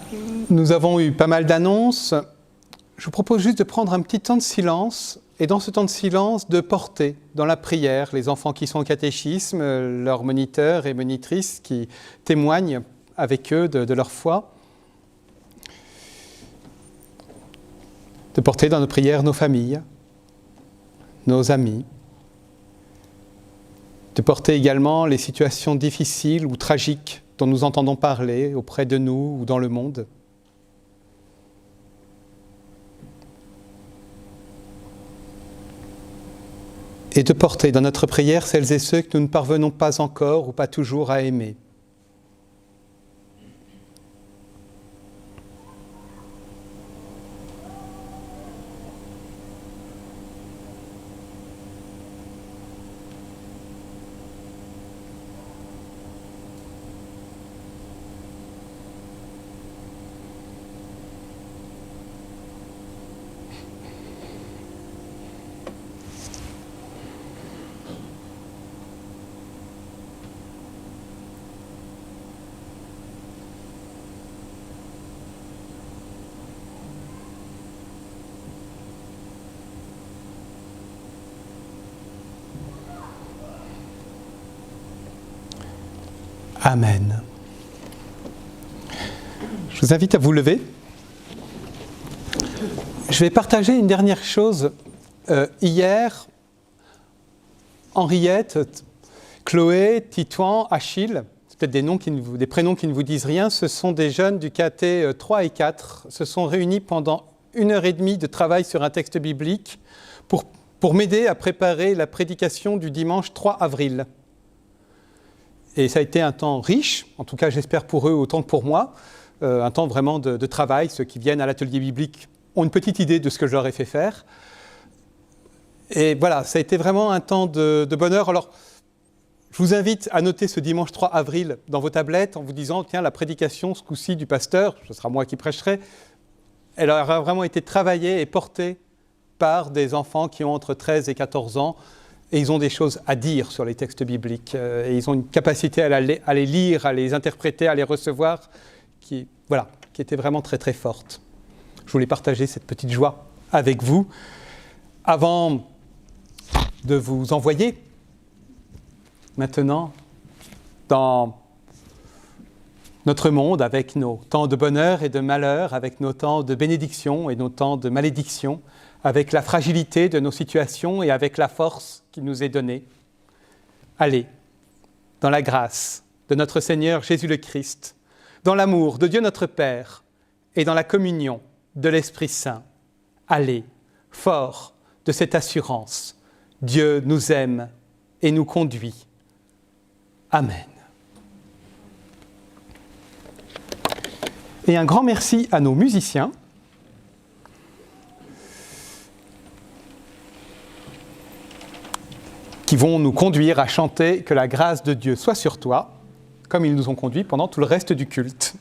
nous avons eu pas mal d'annonces. Je vous propose juste de prendre un petit temps de silence et dans ce temps de silence, de porter dans la prière les enfants qui sont au catéchisme, leurs moniteurs et monitrices qui témoignent avec eux de leur foi. De porter dans nos prières nos familles, nos amis. De porter également les situations difficiles ou tragiques dont nous entendons parler auprès de nous ou dans le monde. Et de porter dans notre prière celles et ceux que nous ne parvenons pas encore ou pas toujours à aimer. Amen. Je vous invite à vous lever. Je vais partager une dernière chose. Hier, Henriette, Chloé, Titouan, Achille, c'est peut-être des prénoms qui ne vous disent rien, ce sont des jeunes du caté 3 et 4, se sont réunis pendant 1h30 de travail sur un texte biblique pour m'aider à préparer la prédication du dimanche 3 avril. Et ça a été un temps riche, en tout cas j'espère pour eux autant que pour moi, un temps vraiment de travail. Ceux qui viennent à l'atelier biblique ont une petite idée de ce que je leur ai fait faire. Et voilà, ça a été vraiment un temps de bonheur. Alors, je vous invite à noter ce dimanche 3 avril dans vos tablettes en vous disant, tiens, la prédication ce coup-ci du pasteur, ce sera moi qui prêcherai, elle aura vraiment été travaillée et portée par des enfants qui ont entre 13 et 14 ans. Et ils ont des choses à dire sur les textes bibliques. Et ils ont une capacité à les lire, à les interpréter, à les recevoir, qui était vraiment très très forte. Je voulais partager cette petite joie avec vous. Avant de vous envoyer maintenant dans notre monde avec nos temps de bonheur et de malheur, avec nos temps de bénédiction et nos temps de malédiction, avec la fragilité de nos situations et avec la force qui nous est donnée. Allez, dans la grâce de notre Seigneur Jésus le Christ, dans l'amour de Dieu notre Père et dans la communion de l'Esprit Saint, allez, fort de cette assurance, Dieu nous aime et nous conduit. Amen. Et un grand merci à nos musiciens qui vont nous conduire à chanter « Que la grâce de Dieu soit sur toi », comme ils nous ont conduits pendant tout le reste du culte.